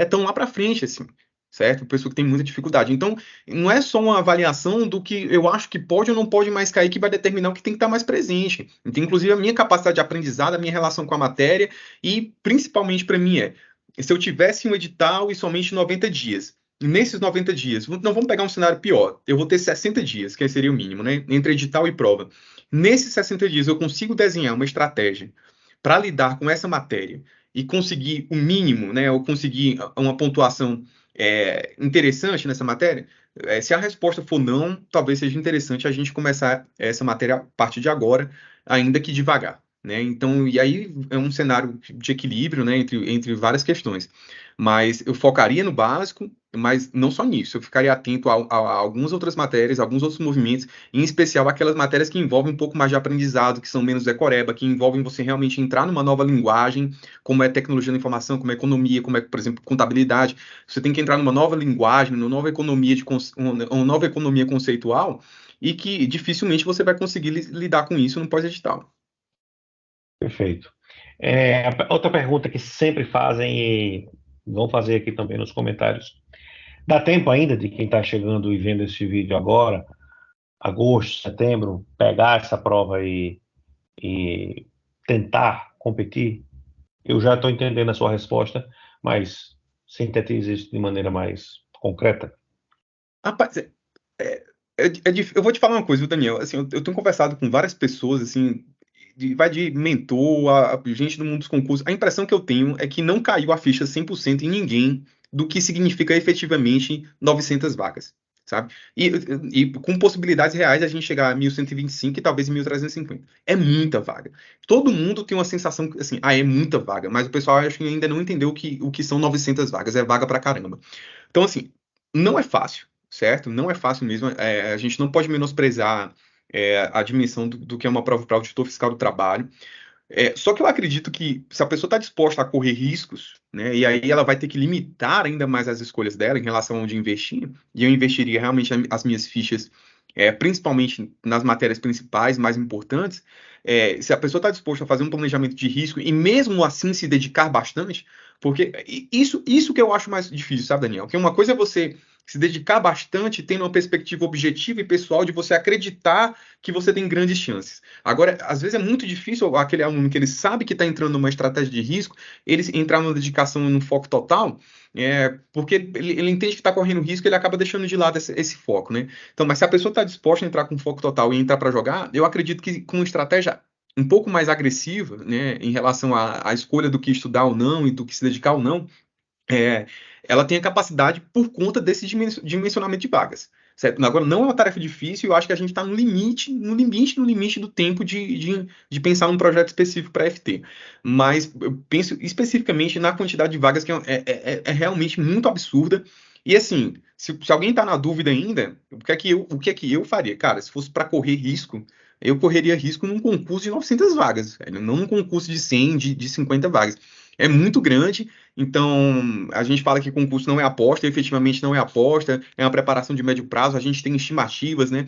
tão lá para frente, assim. Certo? Pessoa que tem muita dificuldade. Então, não é só uma avaliação do que eu acho que pode ou não pode mais cair que vai determinar o que tem que estar mais presente. Então, inclusive, a minha capacidade de aprendizado, a minha relação com a matéria, e principalmente para mim se eu tivesse um edital e somente 90 dias, nesses 90 dias, não vamos pegar um cenário pior, eu vou ter 60 dias, que seria o mínimo, né? Entre edital e prova. Nesses 60 dias, eu consigo desenhar uma estratégia para lidar com essa matéria e conseguir o mínimo, né? Ou conseguir uma pontuação interessante nessa matéria? Se a resposta for não, talvez seja interessante a gente começar essa matéria a partir de agora, ainda que devagar, né? Então, e aí é um cenário de equilíbrio, né, entre várias questões. Mas eu focaria no básico, mas não só nisso. Eu ficaria atento a algumas outras matérias, alguns outros movimentos, em especial aquelas matérias que envolvem um pouco mais de aprendizado, que são menos decoreba, que envolvem você realmente entrar numa nova linguagem, como é tecnologia da informação, como é economia, como é, por exemplo, contabilidade. Você tem que entrar numa nova linguagem, uma nova economia conceitual, e que dificilmente você vai conseguir lidar com isso no pós-edital. Perfeito. Outra pergunta que sempre fazem e vão fazer aqui também nos comentários. Dá tempo ainda de quem está chegando e vendo esse vídeo agora, agosto, setembro, pegar essa prova e tentar competir? Eu já estou entendendo a sua resposta, mas sintetize isso de maneira mais concreta. Rapaz, eu vou te falar uma coisa, viu, Daniel? Assim, eu tenho conversado com várias pessoas, assim, vai de mentor a gente do mundo dos concursos. A impressão que eu tenho é que não caiu a ficha 100% em ninguém do que significa efetivamente 900 vagas, sabe? E com possibilidades reais a gente chegar a 1.125 e talvez 1.350. É muita vaga. Todo mundo tem uma sensação, assim, é muita vaga, mas o pessoal acho que ainda não entendeu o que são 900 vagas. É vaga pra caramba. Então, assim, não é fácil, certo? Não é fácil mesmo. A gente não pode menosprezar a dimensão do que é uma prova para auditor fiscal do trabalho. Só que eu acredito que se a pessoa está disposta a correr riscos, né, e aí ela vai ter que limitar ainda mais as escolhas dela em relação a onde investir, e eu investiria realmente as minhas fichas, principalmente nas matérias principais, mais importantes, se a pessoa está disposta a fazer um planejamento de risco e mesmo assim se dedicar bastante, porque isso que eu acho mais difícil, sabe, Daniel? Que uma coisa é você se dedicar bastante, tendo uma perspectiva objetiva e pessoal de você acreditar que você tem grandes chances. Agora, às vezes é muito difícil aquele aluno que ele sabe que está entrando numa estratégia de risco, ele entrar numa dedicação, num foco total, porque ele entende que está correndo risco, ele acaba deixando de lado esse foco, né? Então, mas se a pessoa está disposta a entrar com foco total e entrar para jogar, eu acredito que com uma estratégia um pouco mais agressiva, né, em relação à escolha do que estudar ou não e do que se dedicar ou não, ela tem a capacidade por conta desse dimensionamento de vagas, certo? Agora, não é uma tarefa difícil, eu acho que a gente está no limite do tempo de pensar num projeto específico para FT. Mas eu penso especificamente na quantidade de vagas que é realmente muito absurda. E assim, se alguém está na dúvida ainda, o que é que eu faria? Cara, se fosse para correr risco, eu correria risco num concurso de 900 vagas, velho, não num concurso de 100, de 50 vagas. É muito grande, então a gente fala que concurso não é aposta, efetivamente não é aposta, é uma preparação de médio prazo, a gente tem estimativas, né?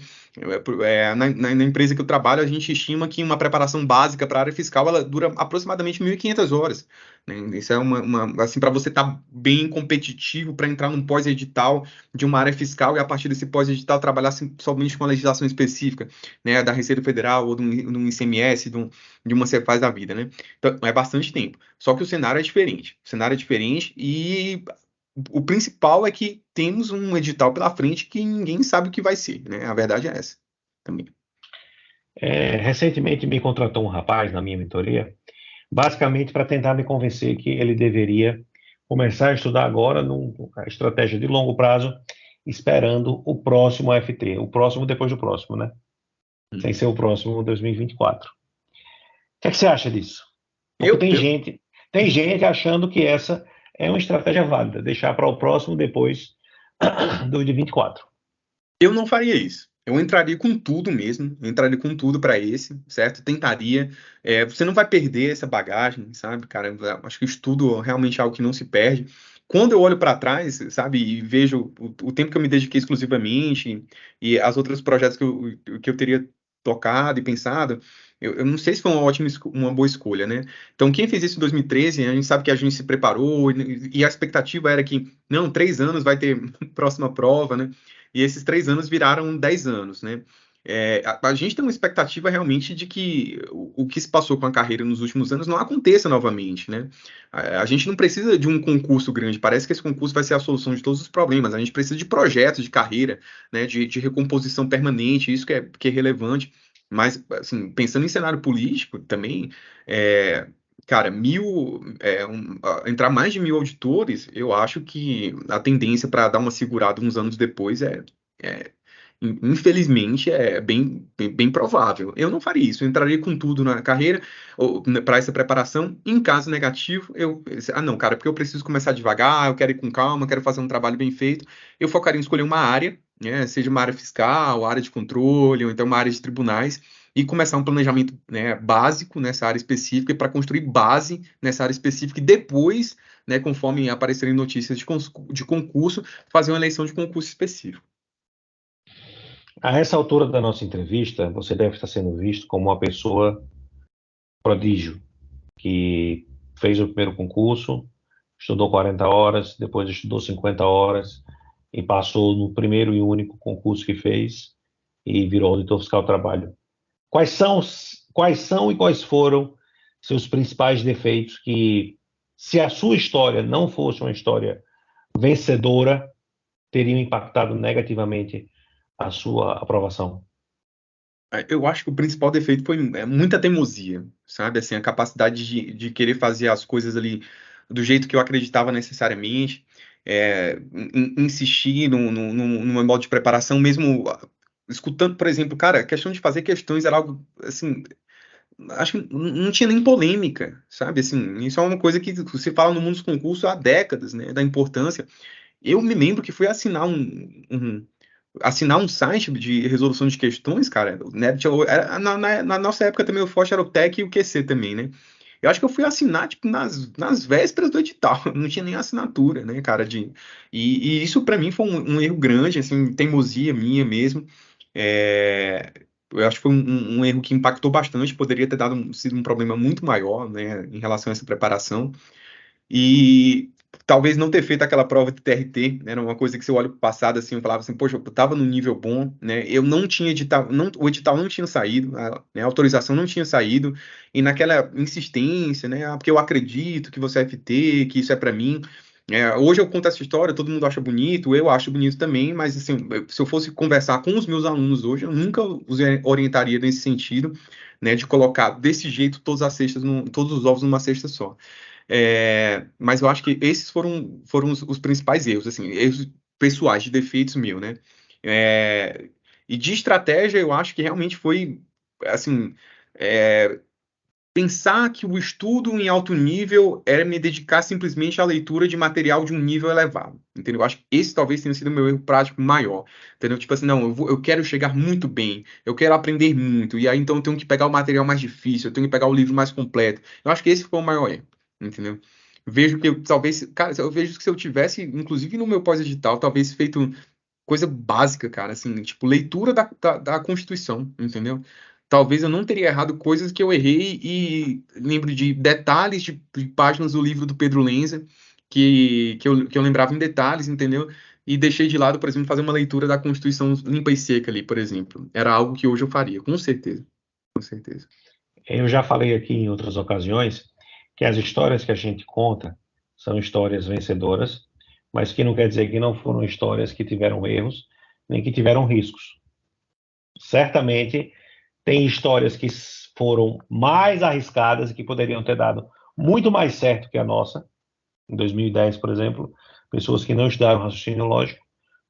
Na empresa que eu trabalho, a gente estima que uma preparação básica para a área fiscal ela dura aproximadamente 1.500 horas. Né? Isso é assim, para você estar bem competitivo para entrar num pós-edital de uma área fiscal e a partir desse pós-edital trabalhar somente com a legislação específica, né, da Receita Federal ou de um ICMS, de uma Cefaz da vida, né? Então, é bastante tempo. Só que o cenário é diferente. O cenário é diferente e o principal é que temos um edital pela frente que ninguém sabe o que vai ser, né? A verdade é essa também. Recentemente me contratou um rapaz na minha mentoria, basicamente para tentar me convencer que ele deveria começar a estudar agora numa estratégia de longo prazo, esperando o próximo FT, o próximo depois do próximo, né? Sem ser o próximo 2024. O que é que você acha disso? Porque Eu, tem eu, gente, tem gente achando que essa é uma estratégia válida, deixar para o próximo depois do de 24. eu não faria isso. Eu entraria com tudo mesmo, eu entraria com tudo para esse, certo? Tentaria. Você não vai perder essa bagagem, sabe, cara? Eu acho que o estudo realmente é algo que não se perde. Quando eu olho para trás, sabe, e vejo o tempo que eu me dediquei exclusivamente e as outros projetos que eu teria tocado e pensado, eu não sei se foi uma boa escolha, né? Então, quem fez isso em 2013, a gente sabe que a gente se preparou e a expectativa era que, não, 3 anos vai ter próxima prova, né? E esses 3 anos viraram 10 anos, né? A gente tem uma expectativa realmente de que o que se passou com a carreira nos últimos anos não aconteça novamente, né? A gente não precisa de um concurso grande, parece que esse concurso vai ser a solução de todos os problemas. A gente precisa de projetos de carreira, né? De recomposição permanente, isso que é relevante. Mas, assim, pensando em cenário político também, cara, entrar mais de 1.000 auditores, eu acho que a tendência para dar uma segurada uns anos depois é, infelizmente, é bem provável. Eu não faria isso, eu entraria com tudo na carreira para essa preparação. Em caso negativo, não, cara, porque eu preciso começar devagar, eu quero ir com calma, eu quero fazer um trabalho bem feito. Eu focaria em escolher uma área, né, seja uma área fiscal, área de controle, ou então uma área de tribunais, e começar um planejamento, né, básico nessa área específica para construir base nessa área específica e depois, né, conforme aparecerem notícias de concurso, fazer uma eleição de concurso específico. A essa altura da nossa entrevista, você deve estar sendo visto como uma pessoa prodígio, que fez o primeiro concurso, estudou 40 horas, depois estudou 50 horas e passou no primeiro e único concurso que fez e virou auditor fiscal do trabalho. Quais são e quais foram seus principais defeitos que, se a sua história não fosse uma história vencedora, teriam impactado negativamente a sua aprovação? Eu acho que o principal defeito foi muita teimosia, sabe? Assim, a capacidade de querer fazer as coisas ali do jeito que eu acreditava necessariamente, insistir num modo de preparação, mesmo escutando, por exemplo, cara, a questão de fazer questões era algo, assim, acho que não tinha nem polêmica, sabe? Assim, isso é uma coisa que se fala no mundo dos concursos há décadas, né? Da importância. Eu me lembro que fui assinar um site de resolução de questões, cara, né? Na nossa época também o forte era o TEC e o QC também, né? Eu acho que eu fui assinar, tipo, nas vésperas do edital, não tinha nem assinatura, né, cara, e isso para mim foi um erro grande, assim, teimosia minha mesmo, eu acho que foi um erro que impactou bastante, poderia ter sido um problema muito maior, né, em relação a essa preparação, e talvez não ter feito aquela prova de TRT, né, era uma coisa que se eu olho para o passado, assim, eu falava assim, poxa, eu estava num nível bom, né, eu não tinha edital, o edital não tinha saído, a autorização não tinha saído, e naquela insistência, né, porque eu acredito que você é FT, que isso é para mim, hoje eu conto essa história, todo mundo acha bonito, eu acho bonito também, mas assim, se eu fosse conversar com os meus alunos hoje, eu nunca os orientaria nesse sentido, né, de colocar desse jeito todos os ovos numa cesta só. Mas eu acho que esses foram os principais erros, assim, erros pessoais, de defeitos meus, né? E de estratégia, eu acho que realmente foi, assim, é, pensar que o estudo em alto nível era me dedicar simplesmente à leitura de material de um nível elevado, entendeu? Eu acho que esse talvez tenha sido o meu erro prático maior, entendeu? Tipo assim, não, eu quero chegar muito bem, eu quero aprender muito, e aí então eu tenho que pegar o material mais difícil, eu tenho que pegar o livro mais completo. Eu acho que esse foi o maior erro, entendeu? Vejo que talvez, cara, eu vejo que se eu tivesse, inclusive no meu pós-edital, talvez feito coisa básica, cara, assim, tipo, leitura da Constituição, entendeu? Talvez eu não teria errado coisas que eu errei e lembro de detalhes de páginas do livro do Pedro Lenza que eu lembrava em detalhes, entendeu? E deixei de lado, por exemplo, fazer uma leitura da Constituição limpa e seca ali, por exemplo. Era algo que hoje eu faria, com certeza, com certeza. Eu já falei aqui em outras ocasiões que as histórias que a gente conta são histórias vencedoras, mas que não quer dizer que não foram histórias que tiveram erros, nem que tiveram riscos. Certamente tem histórias que foram mais arriscadas e que poderiam ter dado muito mais certo que a nossa. Em 2010, por exemplo, pessoas que não estudaram raciocínio lógico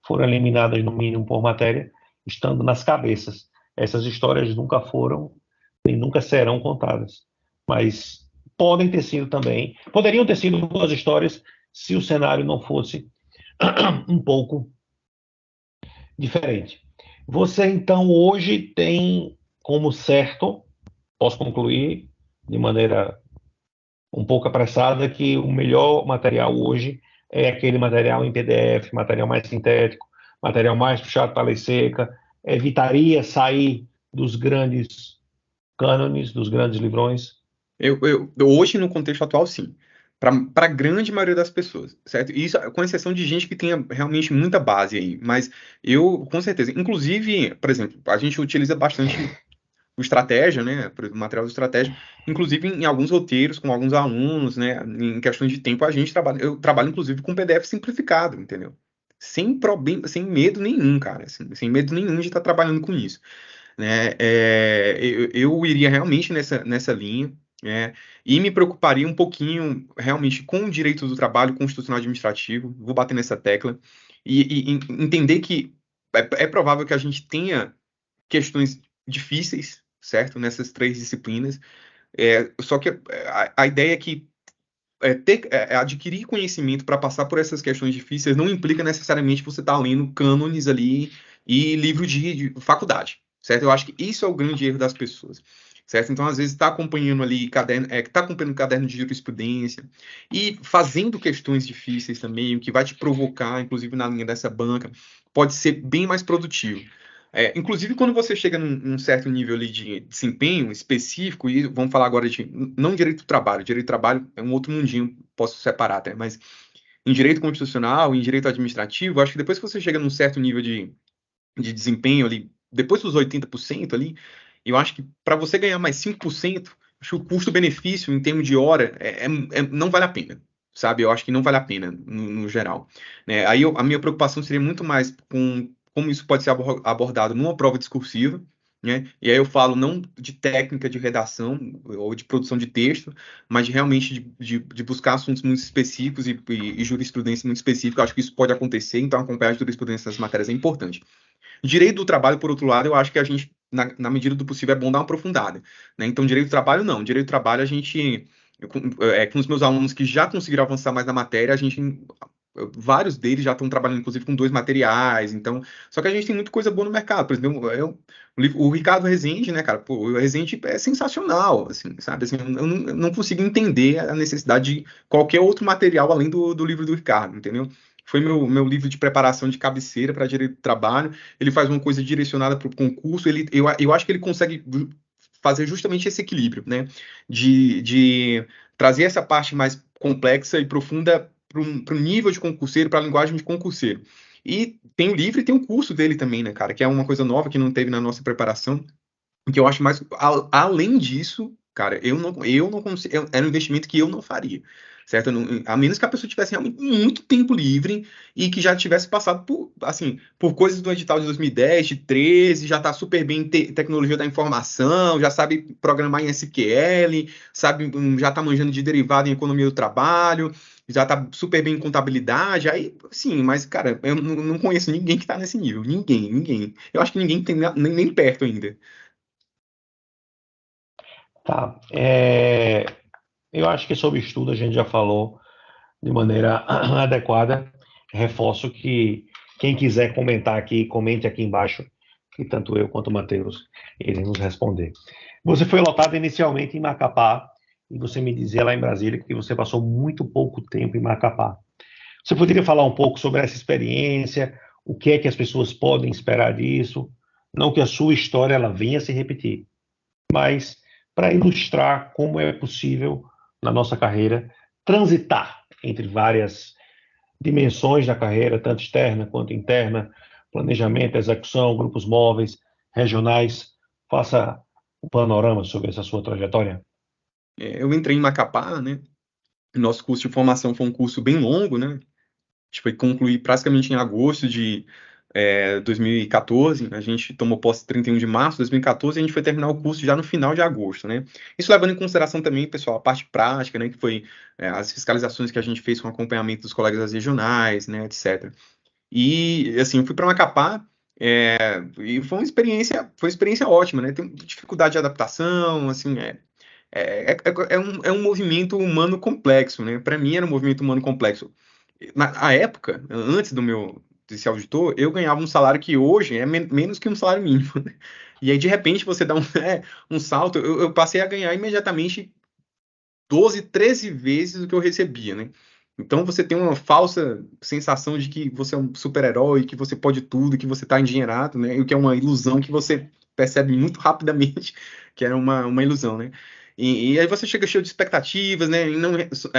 foram eliminadas, no mínimo, por matéria, estando nas cabeças. Essas histórias nunca foram nem nunca serão contadas. Mas podem ter sido também, poderiam ter sido boas histórias se o cenário não fosse um pouco diferente. Você, então, hoje tem como certo, posso concluir de maneira um pouco apressada, que o melhor material hoje é aquele material em PDF, material mais sintético, material mais puxado para a lei seca, evitaria sair dos grandes cânones, dos grandes livrões. Hoje, no contexto atual, sim. Para a grande maioria das pessoas, certo? Isso com exceção de gente que tenha realmente muita base aí. Mas eu, com certeza. Inclusive, por exemplo, a gente utiliza bastante o estratégia, né? O material de estratégia. Inclusive em alguns roteiros, com alguns alunos, né? Em questões de tempo, a gente trabalha. Eu trabalho, inclusive, com PDF simplificado, entendeu? Sem problema, sem medo nenhum, cara. Assim, sem medo nenhum de estar trabalhando com isso, né? Eu iria realmente nessa linha, né? E me preocuparia um pouquinho realmente com o direito do trabalho constitucional administrativo, vou bater nessa tecla, e entender que é provável que a gente tenha questões difíceis, certo? Nessas três disciplinas, só que a ideia é que adquirir conhecimento para passar por essas questões difíceis não implica necessariamente você estar lendo cânones ali e livro de faculdade, certo? Eu acho que isso é o grande erro das pessoas, certo? Então, às vezes, está acompanhando ali caderno, tá acompanhando caderno de jurisprudência e fazendo questões difíceis também, o que vai te provocar, inclusive na linha dessa banca, pode ser bem mais produtivo. Inclusive, quando você chega num certo nível ali de desempenho específico, e vamos falar agora de, não direito do trabalho é um outro mundinho, posso separar até, mas em direito constitucional, em direito administrativo, acho que depois que você chega num certo nível de desempenho ali, depois dos 80% ali, eu acho que para você ganhar mais 5%, acho que o custo-benefício em termos de hora não vale a pena, sabe? Eu acho que não vale a pena no geral, né? Aí a minha preocupação seria muito mais com como isso pode ser abordado numa prova discursiva, né? E aí eu falo não de técnica de redação ou de produção de texto, mas realmente de buscar assuntos muito específicos e jurisprudência muito específica. Eu acho que isso pode acontecer, então acompanhar a jurisprudência das matérias é importante. Direito do trabalho, por outro lado, eu acho que a gente, na medida do possível, é bom dar uma aprofundada, né? Então, direito do trabalho, não. Direito do trabalho, a gente, com os meus alunos que já conseguiram avançar mais na matéria, vários deles já estão trabalhando, inclusive, com dois materiais, então, só que a gente tem muita coisa boa no mercado, por exemplo, o Ricardo Rezende, né, cara, pô, o Rezende é sensacional, assim, sabe, assim, eu não consigo entender a necessidade de qualquer outro material além do livro do Ricardo, entendeu? Foi meu livro de preparação de cabeceira para direito do trabalho. Ele faz uma coisa direcionada para o concurso. Eu acho que ele consegue fazer justamente esse equilíbrio, né? De trazer essa parte mais complexa e profunda para o nível de concurseiro, para a linguagem de concurseiro. E tem o livro e tem o curso dele também, né, cara? Que é uma coisa nova que não teve na nossa preparação. Que eu acho mais. Além disso, cara, eu não consigo. Era um investimento que eu não faria. certo? A menos que a pessoa tivesse realmente muito tempo livre e que já tivesse passado por, assim, por coisas do edital de 2010, de 13, já está super bem em tecnologia da informação, já sabe programar em SQL, sabe, já está manjando de derivado em economia do trabalho, já está super bem em contabilidade, aí sim, mas, cara, eu não conheço ninguém que está nesse nível. Ninguém. Eu acho que ninguém tem nem perto ainda. Tá. Eu acho que sobre estudo a gente já falou de maneira adequada. Reforço que quem quiser comentar aqui, comente aqui embaixo, que tanto eu quanto o Matheus iremos nos responder. Você foi lotado inicialmente em Macapá, e você me dizia lá em Brasília que você passou muito pouco tempo em Macapá. Você poderia falar um pouco sobre essa experiência, o que é que as pessoas podem esperar disso? Não que a sua história ela venha se repetir, mas para ilustrar como é possível, na nossa carreira, transitar entre várias dimensões da carreira, tanto externa quanto interna, planejamento, execução, grupos móveis, regionais. Faça um panorama sobre essa sua trajetória. Eu entrei em Macapá, né? Nosso curso de formação foi um curso bem longo, né? A gente foi concluir praticamente em agosto de 2014. A gente tomou posse 31 de março de 2014 e a gente foi terminar o curso já no final de agosto, né? Isso levando em consideração também, pessoal, a parte prática, né? Que foi as fiscalizações que a gente fez com acompanhamento dos colegas das regionais, né? Etc. E, assim, eu fui para Macapá e foi uma experiência ótima, né? Tem dificuldade de adaptação, assim, é um movimento humano complexo, né? Para mim era um movimento humano complexo. Na época, antes de ser auditor, eu ganhava um salário que hoje é menos que um salário mínimo, né? E aí, de repente, você dá um salto. Eu passei a ganhar imediatamente 12, 13 vezes o que eu recebia, né? Então você tem uma falsa sensação de que você é um super-herói, que você pode tudo, que você está endinheirado, né? E o que é uma ilusão que você percebe muito rapidamente que era uma ilusão, né? E aí você chega cheio de expectativas, né?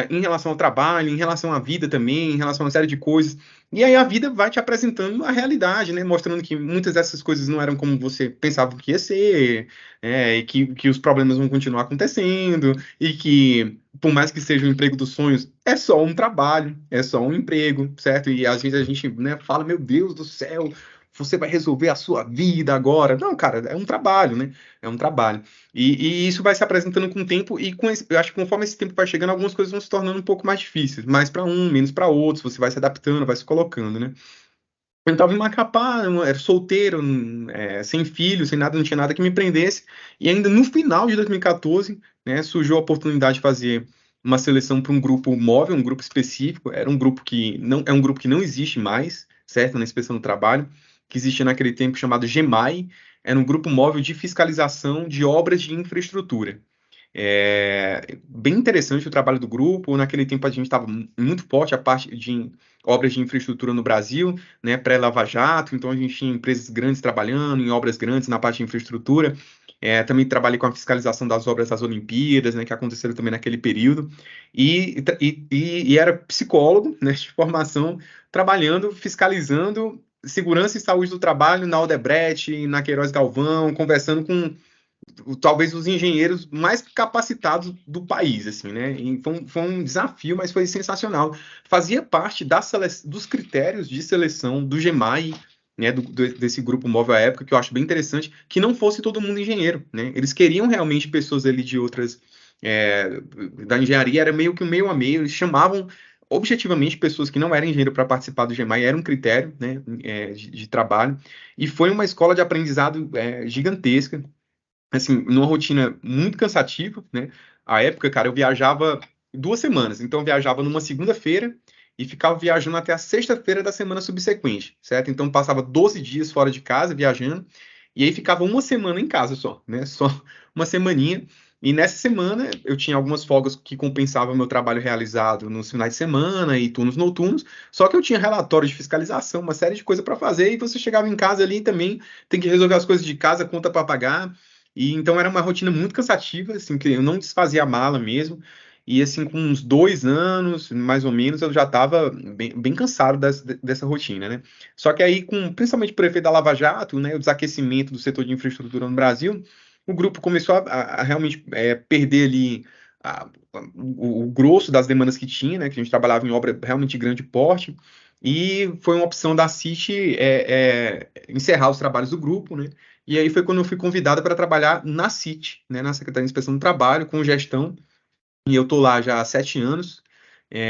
Em relação ao trabalho, em relação à vida também, em relação a uma série de coisas. E aí a vida vai te apresentando a realidade, né? Mostrando que muitas dessas coisas não eram como você pensava que ia ser, e que os problemas vão continuar acontecendo, e que, por mais que seja o emprego dos sonhos, é só um trabalho, é só um emprego, certo? E às vezes a gente, né, fala, meu Deus do céu, você vai resolver a sua vida agora. Não, cara, é um trabalho, né? É um trabalho. E isso vai se apresentando com o tempo, e eu acho que conforme esse tempo vai chegando, algumas coisas vão se tornando um pouco mais difíceis. Mais para um, menos para outros, você vai se adaptando, vai se colocando, né? Eu estava em Macapá, eu era solteiro, sem filho, sem nada, não tinha nada que me prendesse. E ainda no final de 2014, né, surgiu a oportunidade de fazer uma seleção para um grupo móvel, um grupo específico. Era um grupo que não é um grupo que não existe mais, certo? Na Inspeção do Trabalho, que existia naquele tempo chamado GEMAI. Era um grupo móvel de fiscalização de obras de infraestrutura. Bem interessante o trabalho do grupo. Naquele tempo a gente estava muito forte a parte de obras de infraestrutura no Brasil, né, pré-Lava Jato, então a gente tinha empresas grandes trabalhando em obras grandes na parte de infraestrutura. Também trabalhei com a fiscalização das obras das Olimpíadas, né, que aconteceram também naquele período, e era psicólogo, né, de formação, trabalhando, fiscalizando segurança e saúde do trabalho na Odebrecht, na Queiroz Galvão, conversando com talvez os engenheiros mais capacitados do país, assim, né? E foi um desafio, mas foi sensacional. Fazia parte dos critérios de seleção do GEMAI, né, desse grupo móvel à época, que eu acho bem interessante, que não fosse todo mundo engenheiro, né? Eles queriam realmente pessoas ali de outras, da engenharia, era meio que um meio a meio, eles chamavam objetivamente pessoas que não eram engenheiro para participar do GEMAI, era um critério, né, de trabalho, e foi uma escola de aprendizado gigantesca, assim, numa rotina muito cansativa, né? A época, cara, eu viajava 2 semanas. Então, eu viajava numa segunda-feira e ficava viajando até a sexta-feira da semana subsequente, certo? Então, passava 12 dias fora de casa viajando e aí ficava uma semana em casa só, né? Só uma semaninha. E nessa semana eu tinha algumas folgas que compensavam o meu trabalho realizado nos finais de semana e turnos noturnos, só que eu tinha relatório de fiscalização, uma série de coisas para fazer, e você chegava em casa ali também, tem que resolver as coisas de casa, conta para pagar, e então era uma rotina muito cansativa, assim, que eu não desfazia a mala mesmo. E assim, com uns 2 anos, mais ou menos, eu já estava bem cansado dessa rotina, né? Só que aí, principalmente por efeito da Lava Jato, né, o desaquecimento do setor de infraestrutura no Brasil, o grupo começou a realmente perder ali a- o grosso das demandas que tinha, né? Que a gente trabalhava em obra realmente de grande porte, e foi uma opção da CIT encerrar os trabalhos do grupo, né? E aí foi quando eu fui convidado para trabalhar na CIT, né? Na Secretaria de Inspeção do Trabalho, com gestão, e eu tô lá já há 7 anos.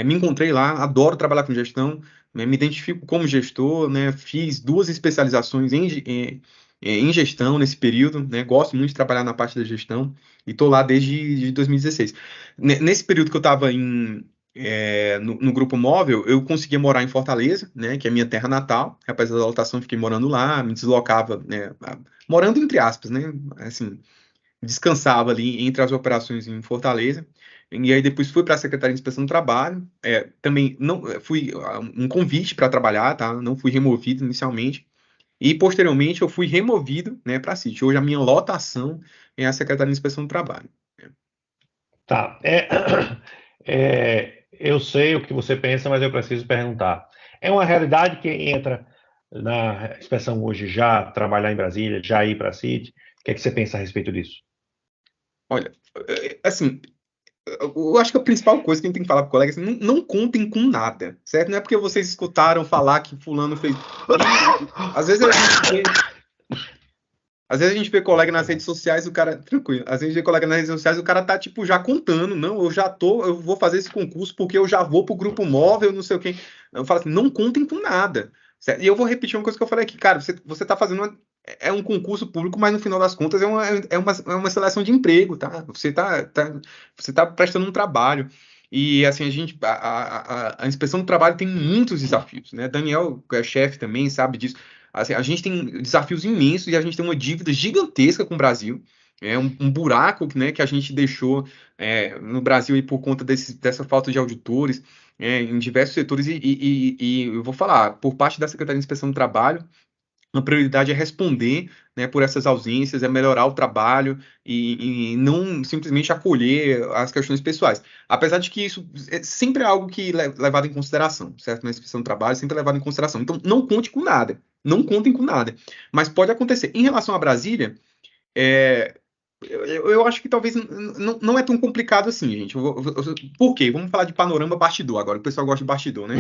Me encontrei lá, adoro trabalhar com gestão, né, me identifico como gestor, né, fiz 2 especializações em gestão nesse período, né, gosto muito de trabalhar na parte da gestão e tô lá desde de 2016. Nesse período que eu estava no Grupo Móvel, eu conseguia morar em Fortaleza, né, que é a minha terra natal. Apesar da lotação, fiquei morando lá, me deslocava, né, morando entre aspas, né, assim, descansava ali entre as operações em Fortaleza. E aí depois fui para a Secretaria de Inspeção do Trabalho. Também não fui um convite para trabalhar, tá? Não fui removido inicialmente. E posteriormente eu fui removido, né, para a CIT. Hoje a minha lotação é a Secretaria de Inspeção do Trabalho. Tá. Eu sei o que você pensa, mas eu preciso perguntar. É uma realidade que entra na expressão hoje já trabalhar em Brasília, já ir para a City? O que é que você pensa a respeito disso? Olha, assim, eu acho que a principal coisa que a gente tem que falar para o colega é assim, não contem com nada, certo? Não é porque vocês escutaram falar que fulano fez. Às vezes a gente vê Às vezes a gente vê colega nas redes sociais, o cara, tranquilo, às vezes a gente vê colega nas redes sociais, o cara tá, tipo, já contando, não, eu vou fazer esse concurso porque eu já vou pro grupo móvel, não sei o quê. Eu falo assim, não contem com nada, certo? E eu vou repetir uma coisa que eu falei aqui, cara, você tá fazendo é um concurso público, mas no final das contas é uma seleção de emprego, tá? Você tá prestando um trabalho. E assim, a inspeção do trabalho tem muitos desafios, né? Daniel, que é chefe também, sabe disso. Assim, a gente tem desafios imensos e a gente tem uma dívida gigantesca com o Brasil. É um buraco, né, que a gente deixou no Brasil aí por conta dessa falta de auditores em diversos setores. E eu vou falar, por parte da Secretaria de Inspeção do Trabalho, a prioridade é responder, né, por essas ausências, é melhorar o trabalho e não simplesmente acolher as questões pessoais. Apesar de que isso é sempre algo que é levado em consideração, certo? Na inspeção do trabalho, sempre é levado em consideração. Então, não conte com nada. Não contem com nada. Mas pode acontecer. Em relação a Brasília, é, eu acho que talvez não é tão complicado assim, gente. Por quê? Vamos falar de panorama bastidor agora. O pessoal gosta de bastidor, né?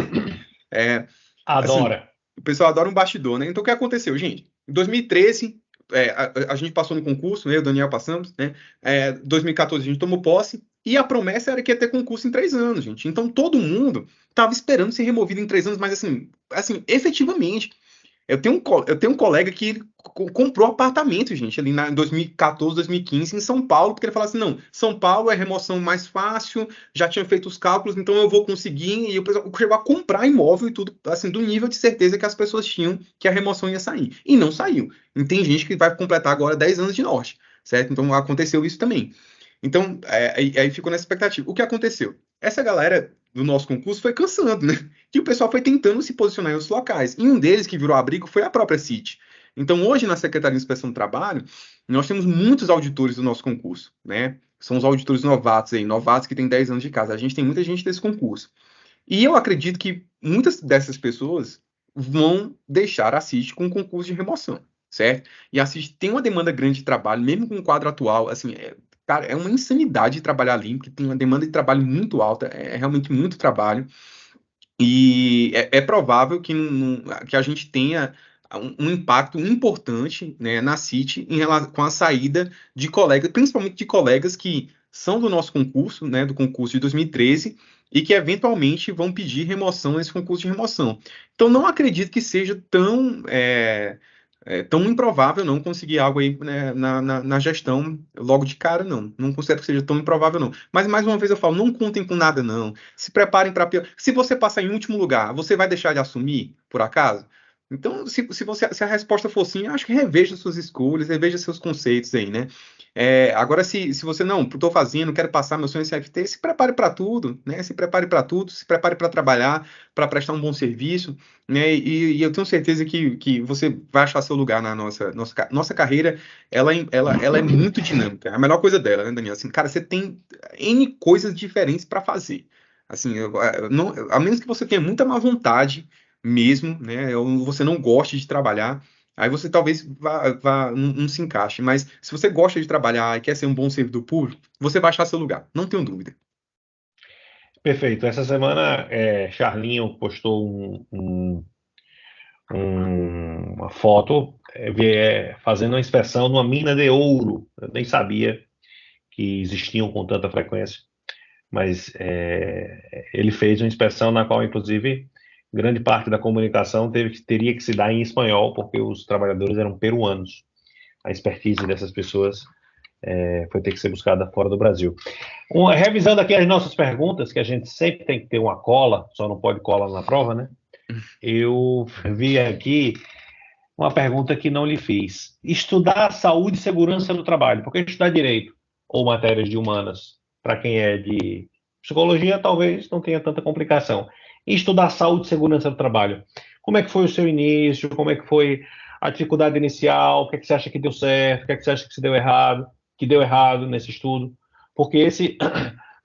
É, assim, Adora. o pessoal adora um bastidor, né? Então, o que aconteceu, gente? Em 2013, a gente passou no concurso, né? Eu e o Daniel passamos, né? 2014 a gente tomou posse, e a promessa era que ia ter concurso em 3 anos, gente. Então, todo mundo estava esperando ser removido em 3 anos, mas assim, efetivamente. Eu tenho um colega que ele comprou apartamento, gente, ali em 2014, 2015, em São Paulo, porque ele falou assim: não, São Paulo é remoção mais fácil, já tinha feito os cálculos, então eu vou conseguir. E o pessoal chegou a comprar imóvel e tudo, assim, do nível de certeza que as pessoas tinham que a remoção ia sair. E não saiu. E tem gente que vai completar agora 10 anos de norte, certo? Então aconteceu isso também. Então, aí ficou nessa expectativa. O que aconteceu? Essa galera do nosso concurso foi cansando, né? Que o pessoal foi tentando se posicionar em outros locais. E um deles que virou abrigo foi a própria CIT. Então, hoje, na Secretaria de Inspeção do Trabalho, nós temos muitos auditores do nosso concurso, né? São os auditores novatos aí, novatos que têm 10 anos de casa. A gente tem muita gente desse concurso. E eu acredito que muitas dessas pessoas vão deixar a CIT com o concurso de remoção, certo? E a CIT tem uma demanda grande de trabalho, mesmo com o quadro atual, assim, cara, é uma insanidade trabalhar ali, porque tem uma demanda de trabalho muito alta, é realmente muito trabalho. E é provável que a gente tenha um impacto importante, né, na CIT com a saída de colegas, principalmente de colegas que são do nosso concurso, né, do concurso de 2013, e que eventualmente vão pedir remoção nesse concurso de remoção. Então, não acredito que seja tão improvável não conseguir algo aí, né, na gestão logo de cara, não. Não considero que seja tão improvável, não. Mas, mais uma vez, eu falo, não contem com nada, não. Se preparem para pior. Se você passar em último lugar, você vai deixar de assumir, por acaso? Então, se a resposta for sim, eu acho que reveja suas escolhas, reveja seus conceitos aí, né? Agora, se você não, estou fazendo, quero passar meu sonho em CFT, se prepare para tudo, né? Se prepare para tudo, se prepare para trabalhar, para prestar um bom serviço, né? E eu tenho certeza que você vai achar seu lugar na nossa carreira. Ela é muito dinâmica. A melhor coisa dela, né, Daniel? Assim, cara, você tem N coisas diferentes para fazer. Assim, a menos que você tenha muita má vontade mesmo, né? Ou você não goste de trabalhar, Aí você talvez não se encaixe, mas se você gosta de trabalhar e quer ser um bom servidor público, você vai achar seu lugar, não tenho dúvida. Perfeito. Essa semana, Charlinho postou uma foto fazendo uma inspeção numa mina de ouro. Eu nem sabia que existiam com tanta frequência, mas ele fez uma inspeção na qual, inclusive, grande parte da comunicação teria que se dar em espanhol, porque os trabalhadores eram peruanos. A expertise dessas pessoas foi ter que ser buscada fora do Brasil. Revisando aqui as nossas perguntas, que a gente sempre tem que ter uma cola, só não pode cola na prova, né? Eu vi aqui uma pergunta que não lhe fiz. Estudar saúde e segurança no trabalho. Porque estudar direito ou matérias de humanas, para quem é de psicologia, talvez não tenha tanta complicação. E estudar saúde e segurança no trabalho. Como é que foi o seu início? Como é que foi a dificuldade inicial? O que é que você acha que deu certo? O que é que você acha que se deu errado? Que deu errado nesse estudo? Porque esse,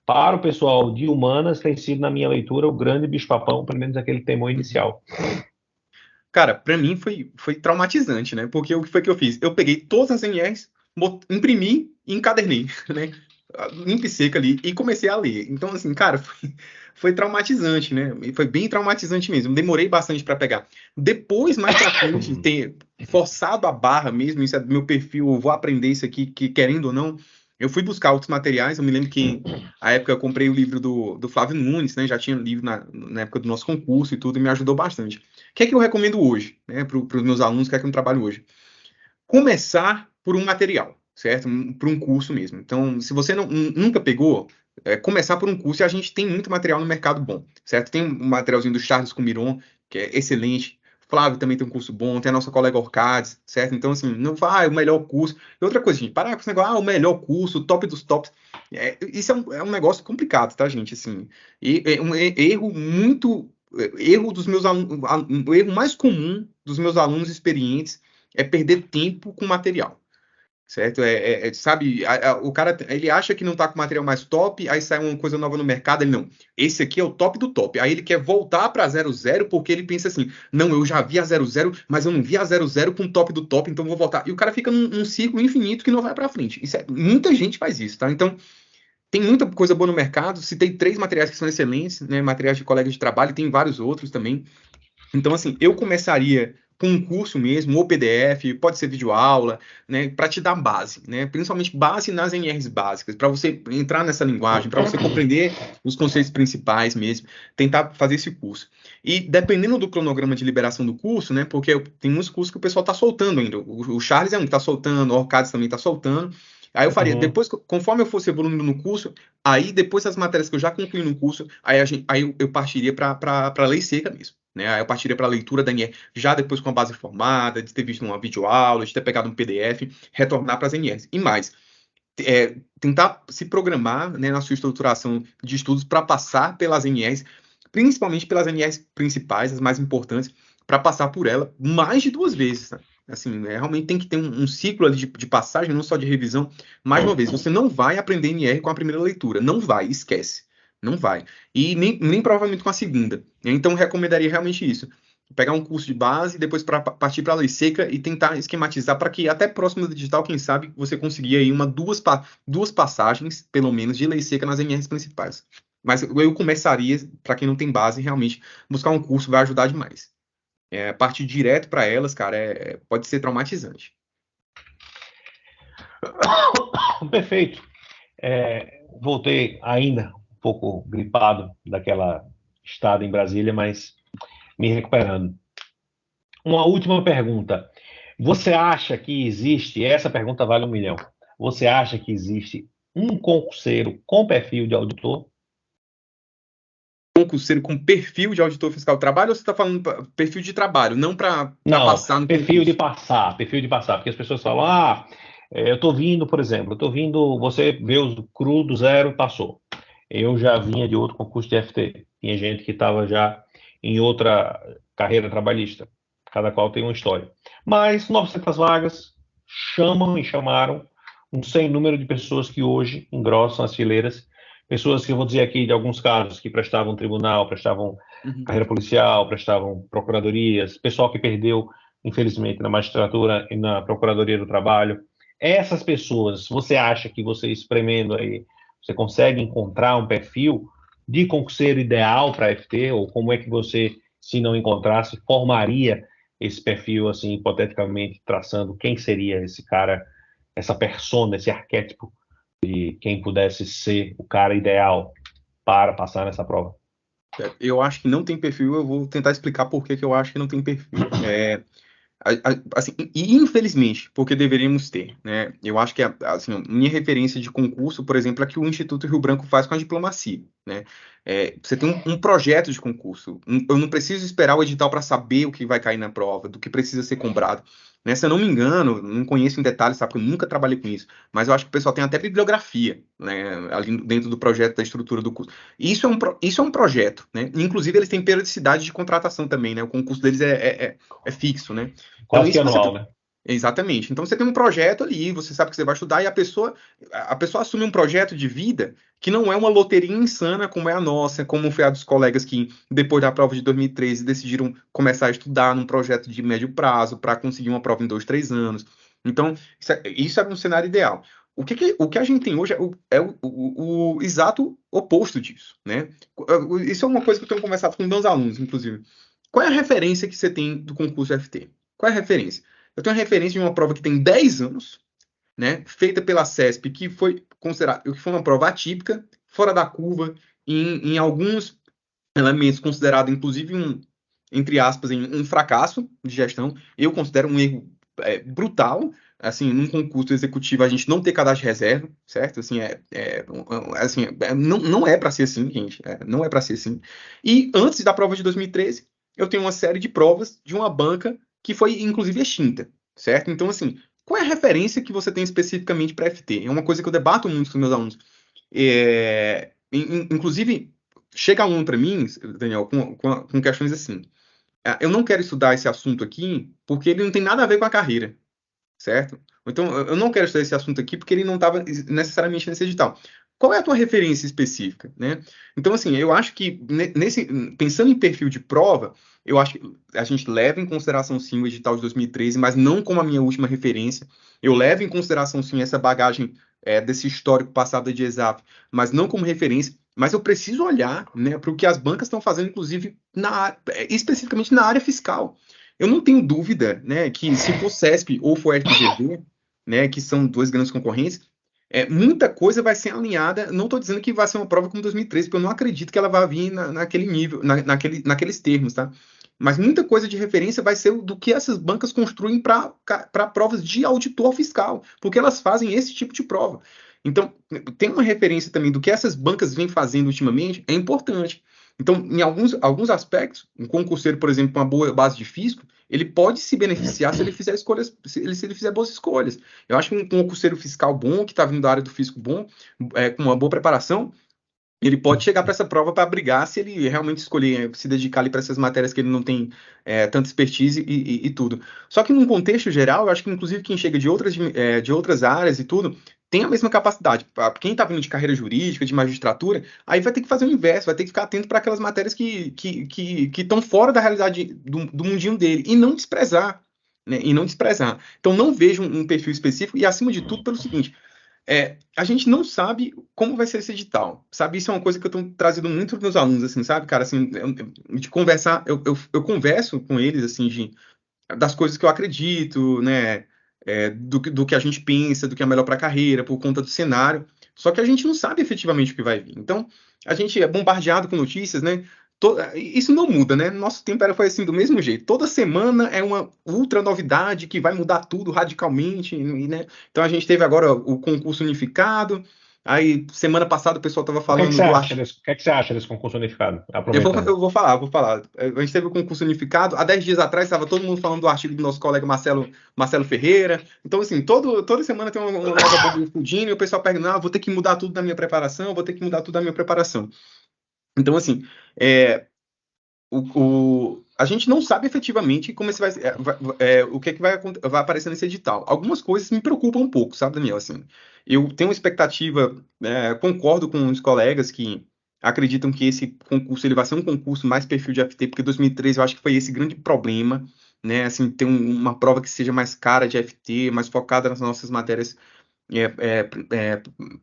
para o pessoal de humanas, tem sido, na minha leitura, o grande bicho-papão, pelo menos aquele temor inicial. Cara, pra mim foi traumatizante, né? Porque o que foi que eu fiz? Eu peguei todas as NRs, imprimi e encadernei, né? Limpo e seco ali e comecei a ler. Então, assim, cara, foi traumatizante, né? E foi bem traumatizante mesmo. Demorei bastante para pegar. Depois, mais pra frente, de ter forçado a barra mesmo, isso é do meu perfil, eu vou aprender isso aqui, que querendo ou não, eu fui buscar outros materiais. Eu me lembro que, à época, eu comprei o livro do Flávio Nunes, né? Já tinha livro na época do nosso concurso e tudo, e me ajudou bastante. O que é que eu recomendo hoje, né, para os meus alunos, que é que eu trabalho hoje? Começar por um material, certo? Por um curso mesmo. Então, se você nunca pegou, começar por um curso, e a gente tem muito material no mercado bom, certo? Tem um materialzinho do Charles Comiron, que é excelente. Flávio também tem um curso bom, tem a nossa colega Orcades, certo? Então, assim, não vai, o melhor curso. E outra coisa, gente, parar com esse negócio, o melhor curso, o top dos tops. Isso é um negócio complicado, tá, gente? Assim, é um erro muito. Erro dos meus alunos, o erro mais comum dos meus alunos experientes é perder tempo com material, certo? Sabe, o cara, ele acha que não tá com o material mais top, aí sai uma coisa nova no mercado, ele não, esse aqui é o top do top, aí ele quer voltar para 00 porque ele pensa assim, não, eu já vi a 00, mas eu não vi a 00 com o top do top, então vou voltar, e o cara fica num ciclo infinito que não vai para frente. Muita gente faz isso, tá? Então, tem muita coisa boa no mercado, citei 3 materiais que são excelentes, né, materiais de colegas de trabalho, tem vários outros também. Então, assim, eu começaria com um curso mesmo, ou PDF, pode ser videoaula, né, para te dar base, né, principalmente base nas NRs básicas, para você entrar nessa linguagem, para você compreender os conceitos principais mesmo, tentar fazer esse curso. E dependendo do cronograma de liberação do curso, né, porque tem muitos cursos que o pessoal está soltando ainda, o Charles é um que está soltando, o Orcades também está soltando. Aí eu faria, depois, conforme eu fosse evoluindo no curso, aí depois das matérias que eu já concluí no curso, aí eu partiria para a lei seca mesmo. Né? Aí eu partiria para a leitura da NR, já depois com a base formada, de ter visto uma videoaula, de ter pegado um PDF, retornar para as NRs. E mais, tentar se programar, né, na sua estruturação de estudos para passar pelas NRs, principalmente pelas NRs principais, as mais importantes, para passar por ela mais de 2 vezes. Tá? Assim, realmente tem que ter um ciclo ali de passagem, não só de revisão. Mais uma vez, você não vai aprender NR com a primeira leitura, não vai, esquece. Não vai. E nem provavelmente com a segunda. Então, eu recomendaria realmente isso. Pegar um curso de base, depois partir para a lei seca e tentar esquematizar para que até próximo do digital, quem sabe, você conseguir aí duas passagens, pelo menos, de lei seca nas NRs principais. Mas eu começaria, para quem não tem base, realmente, buscar um curso vai ajudar demais. Partir direto para elas, cara, pode ser traumatizante. Perfeito. Voltei ainda um pouco gripado daquela estada em Brasília, mas me recuperando. Uma última pergunta. Você acha que existe, essa pergunta vale 1 milhão, você acha que existe um concurseiro com perfil de auditor? Concurseiro com perfil de auditor fiscal do trabalho, ou você está falando perfil de trabalho, não para Não, passar no perfil de concurso? passar, porque as pessoas falam, eu estou vindo, por exemplo, você vê o cru do zero, passou. Eu já vinha de outro concurso de FT, tinha gente que estava já em outra carreira trabalhista, cada qual tem uma história. Mas 900 vagas chamam e chamaram um sem número de pessoas que hoje engrossam as fileiras, pessoas que eu vou dizer aqui de alguns casos que prestavam tribunal, prestavam Uhum. carreira policial, prestavam procuradorias, pessoal que perdeu infelizmente, na magistratura e na Procuradoria do Trabalho. Essas pessoas, você acha que você espremendo aí, você consegue encontrar um perfil de concurseiro ideal para a FT? Ou como é que você, se não encontrasse, formaria esse perfil, assim, hipoteticamente, traçando quem seria esse cara, essa persona, esse arquétipo de quem pudesse ser o cara ideal para passar nessa prova? Eu acho que não tem perfil, eu vou tentar explicar por que que eu acho que não tem perfil. Assim, e infelizmente, porque deveríamos ter, né? Eu acho que assim, minha referência de concurso, por exemplo, é que o Instituto Rio Branco faz com a diplomacia, né? Você tem um projeto de concurso. Eu não preciso esperar o edital para saber o que vai cair na prova, do que precisa ser cobrado. Né? Se eu não me engano, não conheço em detalhes, sabe? Porque eu nunca trabalhei com isso, mas eu acho que o pessoal tem até bibliografia, né? Ali dentro do projeto, da estrutura do curso. Isso é um projeto, né? Inclusive, eles têm periodicidade de contratação também, né? O concurso deles é fixo, né? Então, Quase que isso você anual, tem. né? Exatamente. Então, você tem um projeto ali, você sabe que você vai estudar, e a pessoa assume um projeto de vida que não é uma loteria insana como é a nossa, como foi a dos colegas que, depois da prova de 2013, decidiram começar a estudar num projeto de médio prazo para conseguir uma prova em 2, 3 anos. Então, isso é um cenário ideal. O que a gente tem hoje é o exato oposto disso, né? Isso é uma coisa que eu tenho conversado com meus alunos, inclusive. Qual é a referência que você tem do concurso FT? Qual é a referência? Eu tenho a referência de uma prova que tem 10 anos, né, feita pela CESP, que foi considerada, que foi uma prova atípica, fora da curva, em alguns elementos considerado, inclusive, entre aspas, um fracasso de gestão. Eu considero um erro brutal, assim, num concurso executivo a gente não ter cadastro de reserva, certo? Assim, não é para ser assim, gente, não é para ser assim. E antes da prova de 2013, eu tenho uma série de provas de uma banca que foi, inclusive, extinta, certo? Então, assim, qual é a referência que você tem especificamente para FT? É uma coisa que eu debato muito com meus alunos. Inclusive, chega aluno para mim, Daniel, com questões assim. Eu não quero estudar esse assunto aqui porque ele não tem nada a ver com a carreira, certo? Então, eu não quero estudar esse assunto aqui porque ele não estava necessariamente nesse edital. Qual é a tua referência específica, né? Então, assim, eu acho que pensando em perfil de prova, eu acho que a gente leva em consideração sim o edital de 2013, mas não como a minha última referência. Eu levo em consideração sim essa bagagem desse histórico passado de exato, mas não como referência. Mas eu preciso olhar, né, para o que as bancas estão fazendo, inclusive especificamente na área fiscal. Eu não tenho dúvida, né, que se for CESP ou for FGV, né, que são dois grandes concorrentes, muita coisa vai ser alinhada. Não estou dizendo que vai ser uma prova como 2013, porque eu não acredito que ela vá vir naquele nível, naqueles termos, tá? Mas muita coisa de referência vai ser do que essas bancas construem para provas de auditor fiscal, porque elas fazem esse tipo de prova. Então, tem uma referência também do que essas bancas vêm fazendo ultimamente, é importante. Então, em alguns aspectos, um concurseiro, por exemplo, com uma boa base de fisco, ele pode se beneficiar se ele fizer escolhas, se ele fizer boas escolhas. Eu acho que um concurseiro fiscal bom, que está vindo da área do fisco bom, com uma boa preparação, ele pode chegar para essa prova para brigar se ele realmente escolher se dedicar ali para essas matérias que ele não tem tanta expertise e tudo. Só que num contexto geral, eu acho que inclusive quem chega de outras áreas e tudo, tem a mesma capacidade. Quem está vindo de carreira jurídica, de magistratura, aí vai ter que fazer o inverso, vai ter que ficar atento para aquelas matérias que estão fora da realidade do mundinho dele, e não desprezar. Né, e não desprezar. Então, não vejo um perfil específico, e acima de tudo, pelo seguinte: a gente não sabe como vai ser esse edital, sabe? Isso é uma coisa que eu tenho trazido muito para os meus alunos, assim, sabe, cara? Assim, de conversar, eu converso com eles, assim, das coisas que eu acredito, né? Do que a gente pensa, do que é melhor para a carreira, por conta do cenário. Só que a gente não sabe efetivamente o que vai vir. Então, a gente é bombardeado com notícias, né? Isso não muda, né? Nosso tempo foi assim do mesmo jeito. Toda semana é uma ultra novidade que vai mudar tudo radicalmente, né? Então a gente teve agora o concurso unificado. Aí semana passada o pessoal estava O que é que falando você do acha artigo. desse, o que é que você acha desse concurso unificado? Eu vou, Aproveitando. eu vou falar, vou falar. A gente teve o concurso unificado. Há 10 dias atrás estava todo mundo falando do artigo do nosso colega Marcelo Ferreira. Então, assim, toda semana tem uma nova bomba explodindo e o pessoal pergunta: vou ter que mudar tudo da minha preparação, vou ter que mudar tudo da minha preparação. Então, assim, a gente não sabe efetivamente como esse o que é que vai aparecer nesse edital. Algumas coisas me preocupam um pouco, sabe, Daniel? Assim, eu tenho uma expectativa, concordo com os colegas que acreditam que esse concurso ele vai ser um concurso mais perfil de FT, porque 2013 eu acho que foi esse grande problema, né? Assim, ter uma prova que seja mais cara de FT, mais focada nas nossas matérias é, é, é,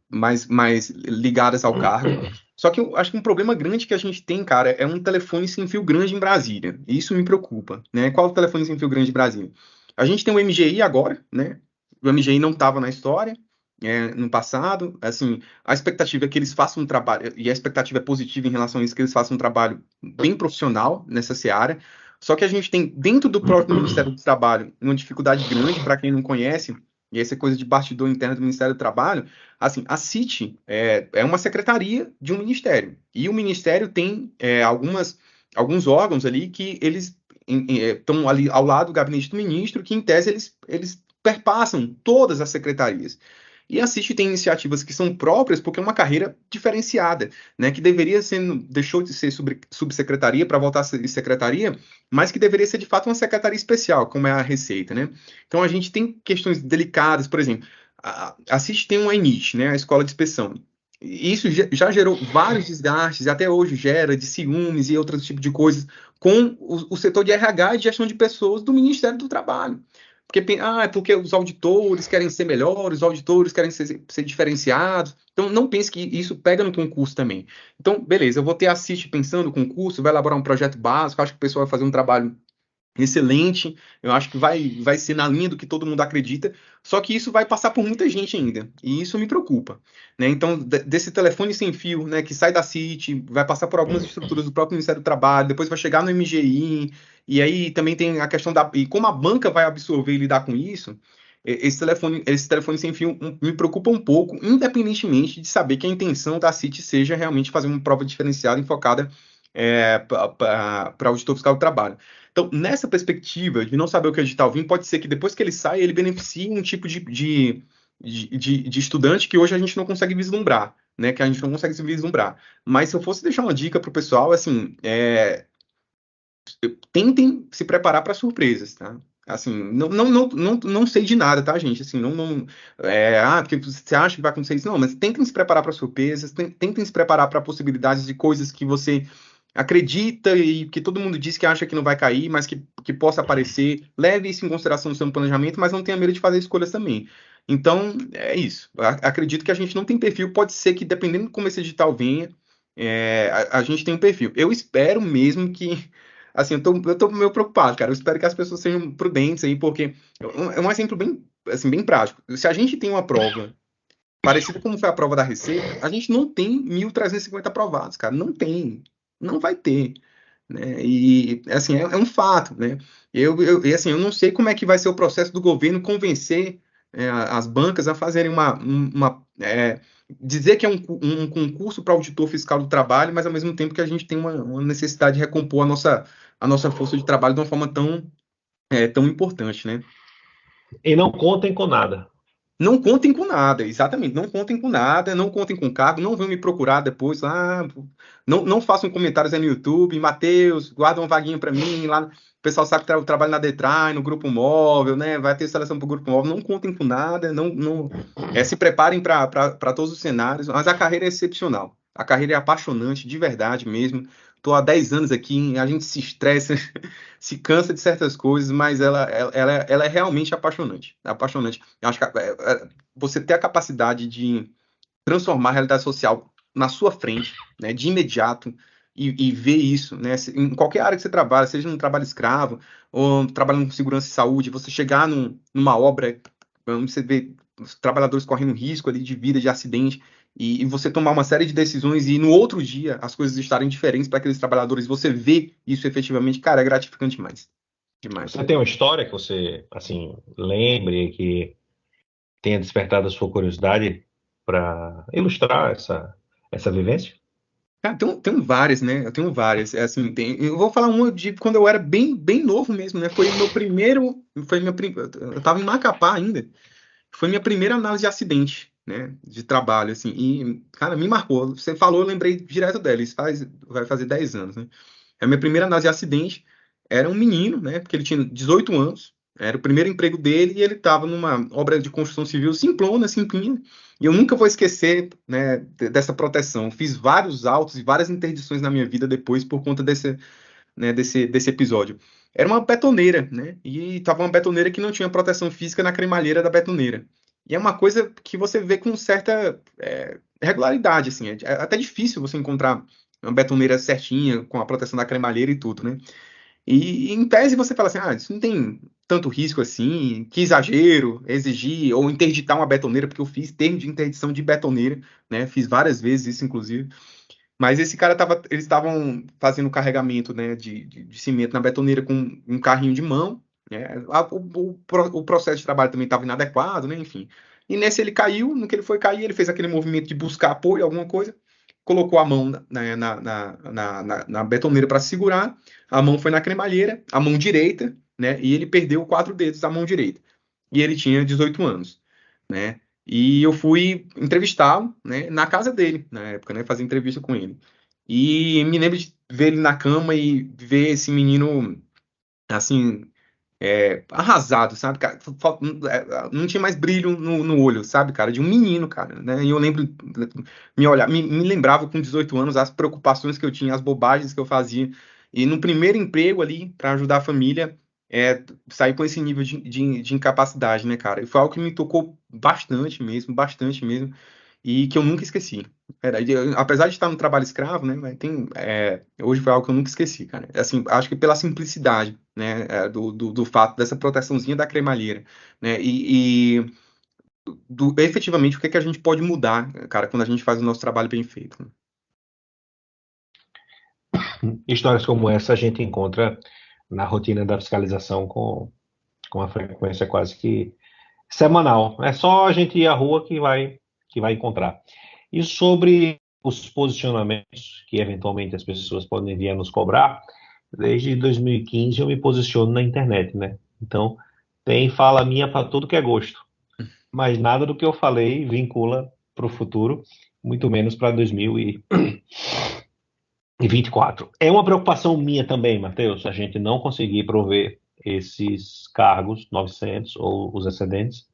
mais ligadas ao cargo. Só que eu acho que um problema grande que a gente tem, cara, é um telefone sem fio grande em Brasília. E isso me preocupa, né? Qual é o telefone sem fio grande em Brasília? A gente tem o MGI agora, né? O MGI não estava na história, no passado. Assim, a expectativa é que eles façam um trabalho, e a expectativa é positiva em relação a isso, que eles façam um trabalho bem profissional nessa seara. Só que a gente tem, dentro do próprio Ministério do Trabalho, uma dificuldade grande, para quem não conhece, e essa é coisa de bastidor interno do Ministério do Trabalho, assim, a CIT é uma secretaria de um ministério, e o ministério tem alguns órgãos ali que eles estão ali ao lado do gabinete do ministro, que em tese eles perpassam todas as secretarias. E a CIT tem iniciativas que são próprias porque é uma carreira diferenciada, né, que deveria ser, deixou de ser subsecretaria para voltar a ser secretaria, mas que deveria ser de fato uma secretaria especial, como é a Receita, né? Então a gente tem questões delicadas, por exemplo, a CIT tem uma ENIT, né, a Escola de Inspeção. E isso já gerou vários desgastes, e até hoje gera de ciúmes e outros tipos de coisas com o setor de RH e de gestão de pessoas do Ministério do Trabalho. Porque os auditores querem ser melhores, os auditores querem ser diferenciados. Então, não pense que isso pega no concurso também. Então, beleza, eu vou ter a CIT pensando no concurso, vai elaborar um projeto básico, acho que o pessoal vai fazer um trabalho excelente, eu acho que vai ser na linha do que todo mundo acredita, só que isso vai passar por muita gente ainda, e isso me preocupa, né? Então, desse telefone sem fio, né, que sai da CIT, vai passar por algumas estruturas do próprio Ministério do Trabalho, depois vai chegar no MGI, e aí também tem a questão e como a banca vai absorver e lidar com isso. Esse telefone sem fio me preocupa um pouco, independentemente de saber que a intenção da CIT seja realmente fazer uma prova diferenciada e focada para auditor fiscal do trabalho. Então, nessa perspectiva de não saber o que é edital vir, pode ser que depois que ele sai, ele beneficie um tipo de estudante que hoje a gente não consegue vislumbrar, né? Que a gente não consegue se vislumbrar. Mas se eu fosse deixar uma dica para o pessoal, assim, tentem se preparar para surpresas, tá? Assim, não sei de nada, tá, gente? Assim, porque você acha que vai acontecer isso? Não, mas tentem se preparar para surpresas, tentem se preparar para possibilidades de coisas que você acredita e que todo mundo diz que acha que não vai cair, mas que possa aparecer. Leve isso em consideração no seu planejamento, mas não tenha medo de fazer escolhas também. Então, é isso. Acredito que a gente não tem perfil, pode ser que, dependendo de como esse edital venha, a gente tem um perfil. Eu espero mesmo que. Assim, eu tô meio preocupado, cara. Eu espero que as pessoas sejam prudentes aí, porque é um exemplo bem, assim, bem prático. Se a gente tem uma prova parecida como foi a prova da Receita, a gente não tem 1.350 aprovados, cara. Não tem. Não vai ter. Né? E, assim, é um fato, né? E, assim, eu não sei como é que vai ser o processo do governo convencer as bancas a fazerem dizer que é um concurso para auditor fiscal do trabalho, mas ao mesmo tempo que a gente tem uma necessidade de recompor a nossa força de trabalho de uma forma tão importante, né? E não contem com nada. Não contem com nada, exatamente. Não contem com nada, não contem com cargo, não venham me procurar depois. Não façam comentários aí no YouTube. Matheus, guarda uma vaguinha para mim. Lá, o pessoal sabe que eu trabalho na Detrai, no Grupo Móvel, né? Vai ter seleção para o Grupo Móvel. Não contem com nada, se preparem para todos os cenários. Mas a carreira é excepcional. A carreira é apaixonante, de verdade mesmo. Estou há 10 anos aqui, a gente se estressa, se cansa de certas coisas, mas ela é realmente apaixonante. É apaixonante. Eu acho que você ter a capacidade de transformar a realidade social na sua frente, né, de imediato, e ver isso, né, em qualquer área que você trabalha, seja no trabalho escravo, ou trabalhando com segurança e saúde, você chegar numa obra, você vê os trabalhadores correndo risco ali de vida, de acidente, e você tomar uma série de decisões e no outro dia as coisas estarem diferentes para aqueles trabalhadores, você vê isso efetivamente, cara, é gratificante demais. Demais. Você tem uma história que você, assim, lembre, que tenha despertado a sua curiosidade para ilustrar essa vivência? Cara, tem várias, né? Eu tenho várias. Assim, eu vou falar uma de quando eu era bem, bem novo mesmo, né? Foi meu primeiro. Eu estava em Macapá ainda. Foi minha primeira análise de acidente, né? De trabalho, assim. E, cara, me marcou. Você falou, eu lembrei direto dela. Isso vai fazer 10 anos, né? A minha primeira análise de acidente era um menino, né? Porque ele tinha 18 anos. Era o primeiro emprego dele e ele estava numa obra de construção civil simplona, simplinha. E eu nunca vou esquecer, né, dessa proteção. Fiz vários autos e várias interdições na minha vida depois por conta desse episódio. era uma betoneira, né? E tava uma betoneira que não tinha proteção física na cremalheira da betoneira. E é uma coisa que você vê com certa regularidade, assim. É até difícil você encontrar uma betoneira certinha, com a proteção da cremalheira e tudo, né? E em tese você fala assim, isso não tem tanto risco assim, que exagero, exigir ou interditar uma betoneira, porque eu fiz termo de interdição de betoneira, né? Fiz várias vezes isso, inclusive. Mas esse cara eles estavam fazendo carregamento, né, de cimento na betoneira com um carrinho de mão, né? O processo de trabalho também estava inadequado, né? Enfim. E nesse ele caiu, no que ele foi cair, ele fez aquele movimento de buscar apoio, alguma coisa, colocou a mão na betoneira para segurar, a mão foi na cremalheira, a mão direita, né? E ele perdeu 4 dedos da mão direita. E ele tinha 18 anos, né? E eu fui entrevistá-lo, né, na casa dele, na época, né, fazer entrevista com ele. E me lembro de ver ele na cama e ver esse menino, assim, arrasado, sabe, cara? Não tinha mais brilho no olho, sabe, cara? De um menino, cara, né? E eu lembro, me lembrava com 18 anos as preocupações que eu tinha, as bobagens que eu fazia. E no primeiro emprego ali, para ajudar a família, sair com esse nível de incapacidade, né, cara? E foi algo que me tocou bastante mesmo, e que eu nunca esqueci. Apesar de estar no trabalho escravo, né, mas hoje foi algo que eu nunca esqueci, cara. Assim, acho que pela simplicidade, né, do fato dessa proteçãozinha da cremalheira, né, efetivamente o que é que a gente pode mudar, cara, quando a gente faz o nosso trabalho bem feito, né? Histórias como essa a gente encontra na rotina da fiscalização com uma frequência quase que semanal. É só a gente ir à rua que vai encontrar. E sobre os posicionamentos que eventualmente as pessoas podem vir a nos cobrar, desde 2015 eu me posiciono na internet, né? Então, tem fala minha para tudo que é gosto, mas nada do que eu falei vincula para o futuro, muito menos para 2024. É uma preocupação minha também, Matheus, a gente não conseguir prover esses cargos 900 ou os excedentes,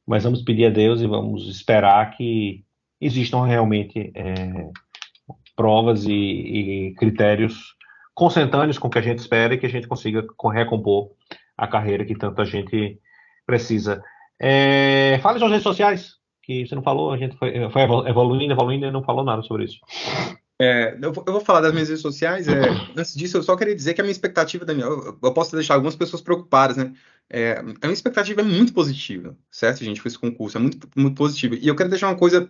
mas vamos pedir a Deus e vamos esperar que existam realmente provas e critérios consentâneos com o que a gente espera e que a gente consiga recompor a carreira que tanta gente precisa. Fale suas redes sociais, que você não falou, a gente foi evoluindo e não falou nada sobre isso. Eu vou falar das minhas redes sociais. Antes disso, eu só queria dizer que a minha expectativa, Daniel, eu posso deixar algumas pessoas preocupadas, né? A minha expectativa é muito positiva, certo, gente? Com esse concurso, é muito, muito positiva. E eu quero deixar uma coisa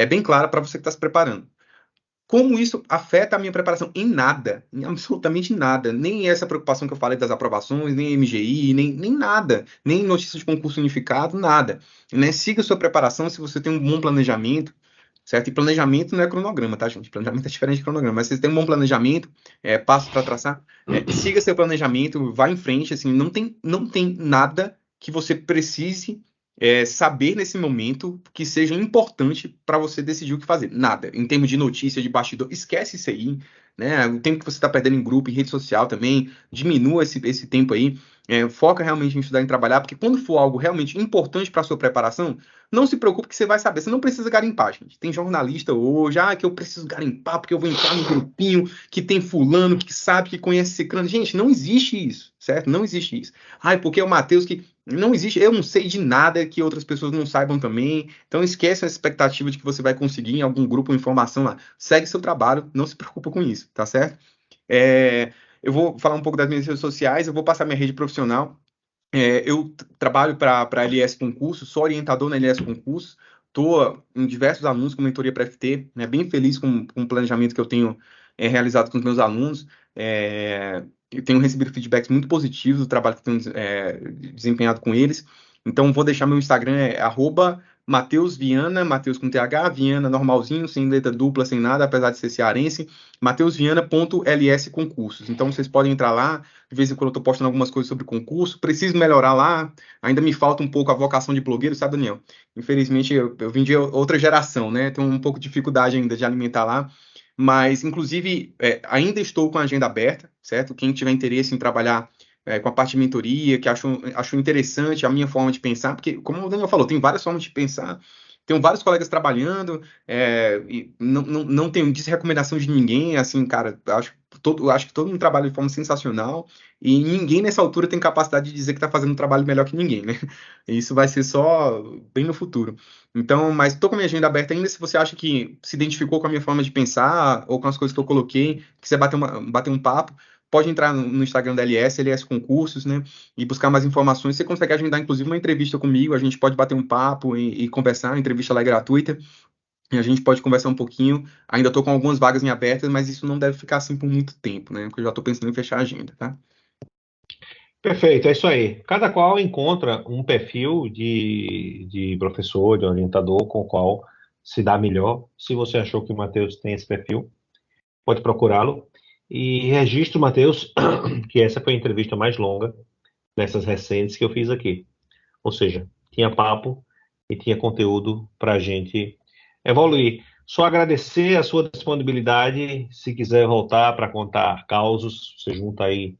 bem clara para você que está se preparando. Como isso afeta a minha preparação? Em nada, em absolutamente nada. Nem essa preocupação que eu falei das aprovações, nem MGI, nem nada. Nem notícia de concurso unificado, nada. Né? Siga a sua preparação se você tem um bom planejamento, certo? E planejamento não é cronograma, tá, gente? Planejamento é diferente de cronograma, mas você tem um bom planejamento, passos para traçar, siga seu planejamento, vá em frente, assim, não tem nada que você precise saber nesse momento que seja importante para você decidir o que fazer. Nada. Em termos de notícia, de bastidor, esquece isso aí, né? O tempo que você está perdendo em grupo, em rede social também, diminua esse tempo aí. Foca realmente em estudar e trabalhar, porque quando for algo realmente importante para a sua preparação, não se preocupe que você vai saber. Você não precisa garimpar, gente. Tem jornalista hoje, que eu preciso garimpar porque eu vou entrar no grupinho que tem fulano, que sabe, que conhece esse crânio. Gente, não existe isso, certo? Não existe isso. Porque é o Matheus que... Não existe, eu não sei de nada que outras pessoas não saibam também. Então esquece a expectativa de que você vai conseguir em algum grupo informação lá. Segue seu trabalho, não se preocupa com isso, tá certo? Eu vou falar um pouco das minhas redes sociais, eu vou passar minha rede profissional. Eu trabalho para a LS Concurso, sou orientador na LS Concurso, estou em diversos alunos com mentoria para FT, né, bem feliz com o planejamento que eu tenho realizado com os meus alunos. Eu tenho recebido feedbacks muito positivos do trabalho que tenho desempenhado com eles. Então, vou deixar meu Instagram, Matheus Viana, Matheus com TH, Viana normalzinho, sem letra dupla, sem nada, apesar de ser cearense, mateusviana.ls concursos. Então, vocês podem entrar lá, de vez em quando eu estou postando algumas coisas sobre concurso, preciso melhorar lá, ainda me falta um pouco a vocação de blogueiro, sabe, Daniel? Infelizmente, eu vim de outra geração, né? Tenho um pouco de dificuldade ainda de alimentar lá, mas, inclusive, ainda estou com a agenda aberta, certo? Quem tiver interesse em trabalhar com a parte de mentoria, que acho interessante a minha forma de pensar, porque, como o Daniel falou, tem várias formas de pensar, tenho vários colegas trabalhando, e não tenho desrecomendação de ninguém, assim, cara, acho que todo mundo trabalha de forma sensacional, e ninguém nessa altura tem capacidade de dizer que está fazendo um trabalho melhor que ninguém, né? Isso vai ser só bem no futuro. Então, mas estou com a minha agenda aberta ainda, se você acha que se identificou com a minha forma de pensar, ou com as coisas que eu coloquei, quiser bater um papo, pode entrar no Instagram da LS Concursos, né? E buscar mais informações. Você consegue agendar, inclusive, uma entrevista comigo. A gente pode bater um papo e conversar. A entrevista lá é gratuita. E a gente pode conversar um pouquinho. Ainda estou com algumas vagas em abertas, mas isso não deve ficar assim por muito tempo, né? Porque eu já estou pensando em fechar a agenda, tá? Perfeito, é isso aí. Cada qual encontra um perfil de professor, de orientador, com o qual se dá melhor. Se você achou que o Matheus tem esse perfil, pode procurá-lo. E registro, Matheus, que essa foi a entrevista mais longa dessas recentes que eu fiz aqui. Ou seja, tinha papo e tinha conteúdo para a gente evoluir. Só agradecer a sua disponibilidade. Se quiser voltar para contar causos, você junta aí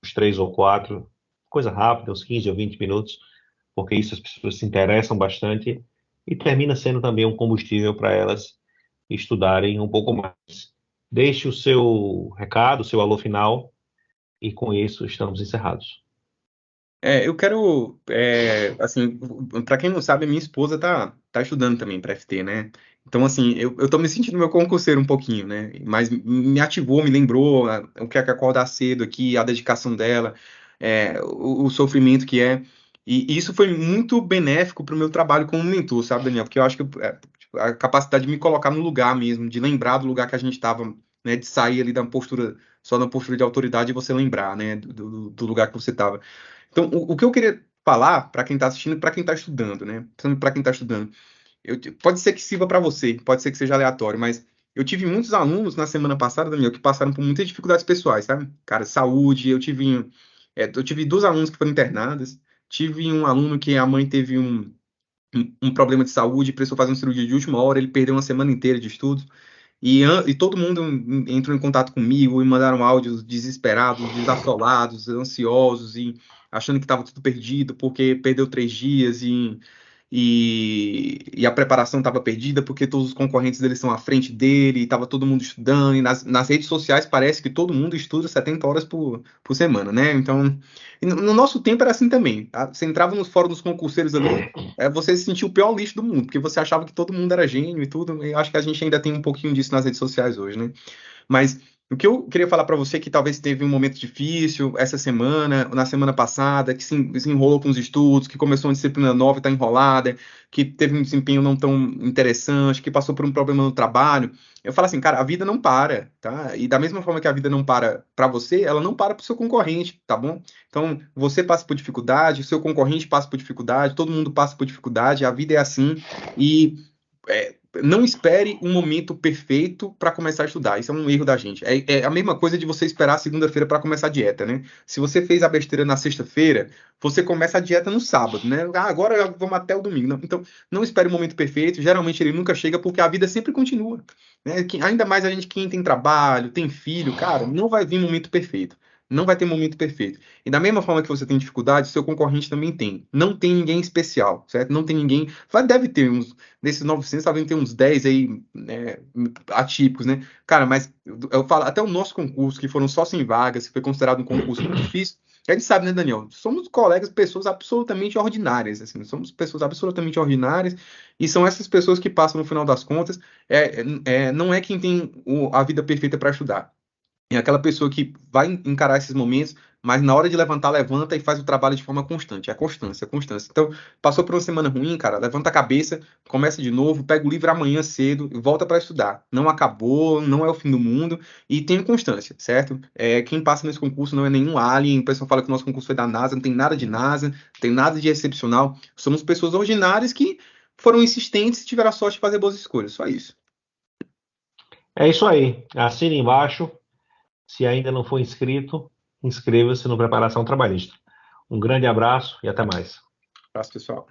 uns 3 ou 4, coisa rápida, uns 15 ou 20 minutos, porque isso as pessoas se interessam bastante e termina sendo também um combustível para elas estudarem um pouco mais. Deixe o seu recado, o seu alô final, e com isso estamos encerrados. Eu quero, assim, para quem não sabe, a minha esposa tá estudando também para FT, né? Então, assim, eu tô me sentindo meu concurseiro um pouquinho, né? Mas me ativou, me lembrou o que é que acordar cedo aqui, a dedicação dela, o sofrimento que é. E isso foi muito benéfico para o meu trabalho como mentor, sabe, Daniel? Porque eu acho que tipo, a capacidade de me colocar no lugar mesmo, de lembrar do lugar que a gente estava, né? De sair ali da postura, só da postura de autoridade e você lembrar, né? Do lugar que você estava. Então, o que eu queria falar para quem está assistindo e para quem está estudando, né? Para quem está estudando, pode ser que sirva para você, pode ser que seja aleatório, mas eu tive muitos alunos na semana passada, Daniel, que passaram por muitas dificuldades pessoais, sabe? Cara, saúde, eu tive 2 alunos que foram internadas, tive um aluno que a mãe teve um problema de saúde, precisou fazer uma cirurgia de última hora, ele perdeu uma semana inteira de estudo. E todo mundo entrou em contato comigo e mandaram áudios desesperados, desassolados, ansiosos e achando que estava tudo perdido porque perdeu 3 dias e a preparação estava perdida porque todos os concorrentes dele estão à frente dele, e estava todo mundo estudando, e nas redes sociais parece que todo mundo estuda 70 horas por semana, né? Então, e no nosso tempo era assim também, tá? Você entrava nos fóruns dos concurseiros ali, você se sentia o pior lixo do mundo, porque você achava que todo mundo era gênio e tudo, e eu acho que a gente ainda tem um pouquinho disso nas redes sociais hoje, né? Mas o que eu queria falar para você é que talvez teve um momento difícil essa semana, ou na semana passada, que se enrolou com os estudos, que começou uma disciplina nova e está enrolada, que teve um desempenho não tão interessante, que passou por um problema no trabalho. Eu falo assim, cara, a vida não para, tá? E da mesma forma que a vida não para você, ela não para para o seu concorrente, tá bom? Então, você passa por dificuldade, o seu concorrente passa por dificuldade, todo mundo passa por dificuldade, a vida é assim, e não espere um momento perfeito para começar a estudar. Isso é um erro da gente. É a mesma coisa de você esperar a segunda-feira para começar a dieta, né? Se você fez a besteira na sexta-feira, você começa a dieta no sábado, né? Ah, agora vamos até o domingo. Não, então, não espere o momento perfeito. Geralmente ele nunca chega porque a vida sempre continua, né? Ainda mais a gente quem tem trabalho, tem filho, cara, não vai vir momento perfeito. Não vai ter momento perfeito. E da mesma forma que você tem dificuldade, seu concorrente também tem. Não tem ninguém especial, certo? Não tem ninguém. Deve ter desses 900, talvez tem uns 10 aí, né, atípicos, né? Cara, mas eu falo, até o nosso concurso, que foram só 100 vagas, que foi considerado um concurso muito difícil, a gente sabe, né, Daniel? Somos colegas, pessoas absolutamente ordinárias, assim, somos pessoas absolutamente ordinárias, e são essas pessoas que passam, no final das contas, não é quem tem a vida perfeita para estudar. É aquela pessoa que vai encarar esses momentos, mas na hora de levantar, levanta e faz o trabalho de forma constante. É a constância, a constância. Então, passou por uma semana ruim, cara, levanta a cabeça, começa de novo, pega o livro amanhã cedo e volta para estudar. Não acabou, não é o fim do mundo e tenha constância, certo? Quem passa nesse concurso não é nenhum alien. O pessoal fala que o nosso concurso foi da NASA, não tem nada de NASA, não tem nada de excepcional. Somos pessoas ordinárias que foram insistentes e tiveram a sorte de fazer boas escolhas. Só isso. É isso aí. Assine embaixo. Se ainda não for inscrito, inscreva-se no Preparação Trabalhista. Um grande abraço e até mais. Abraço, pessoal.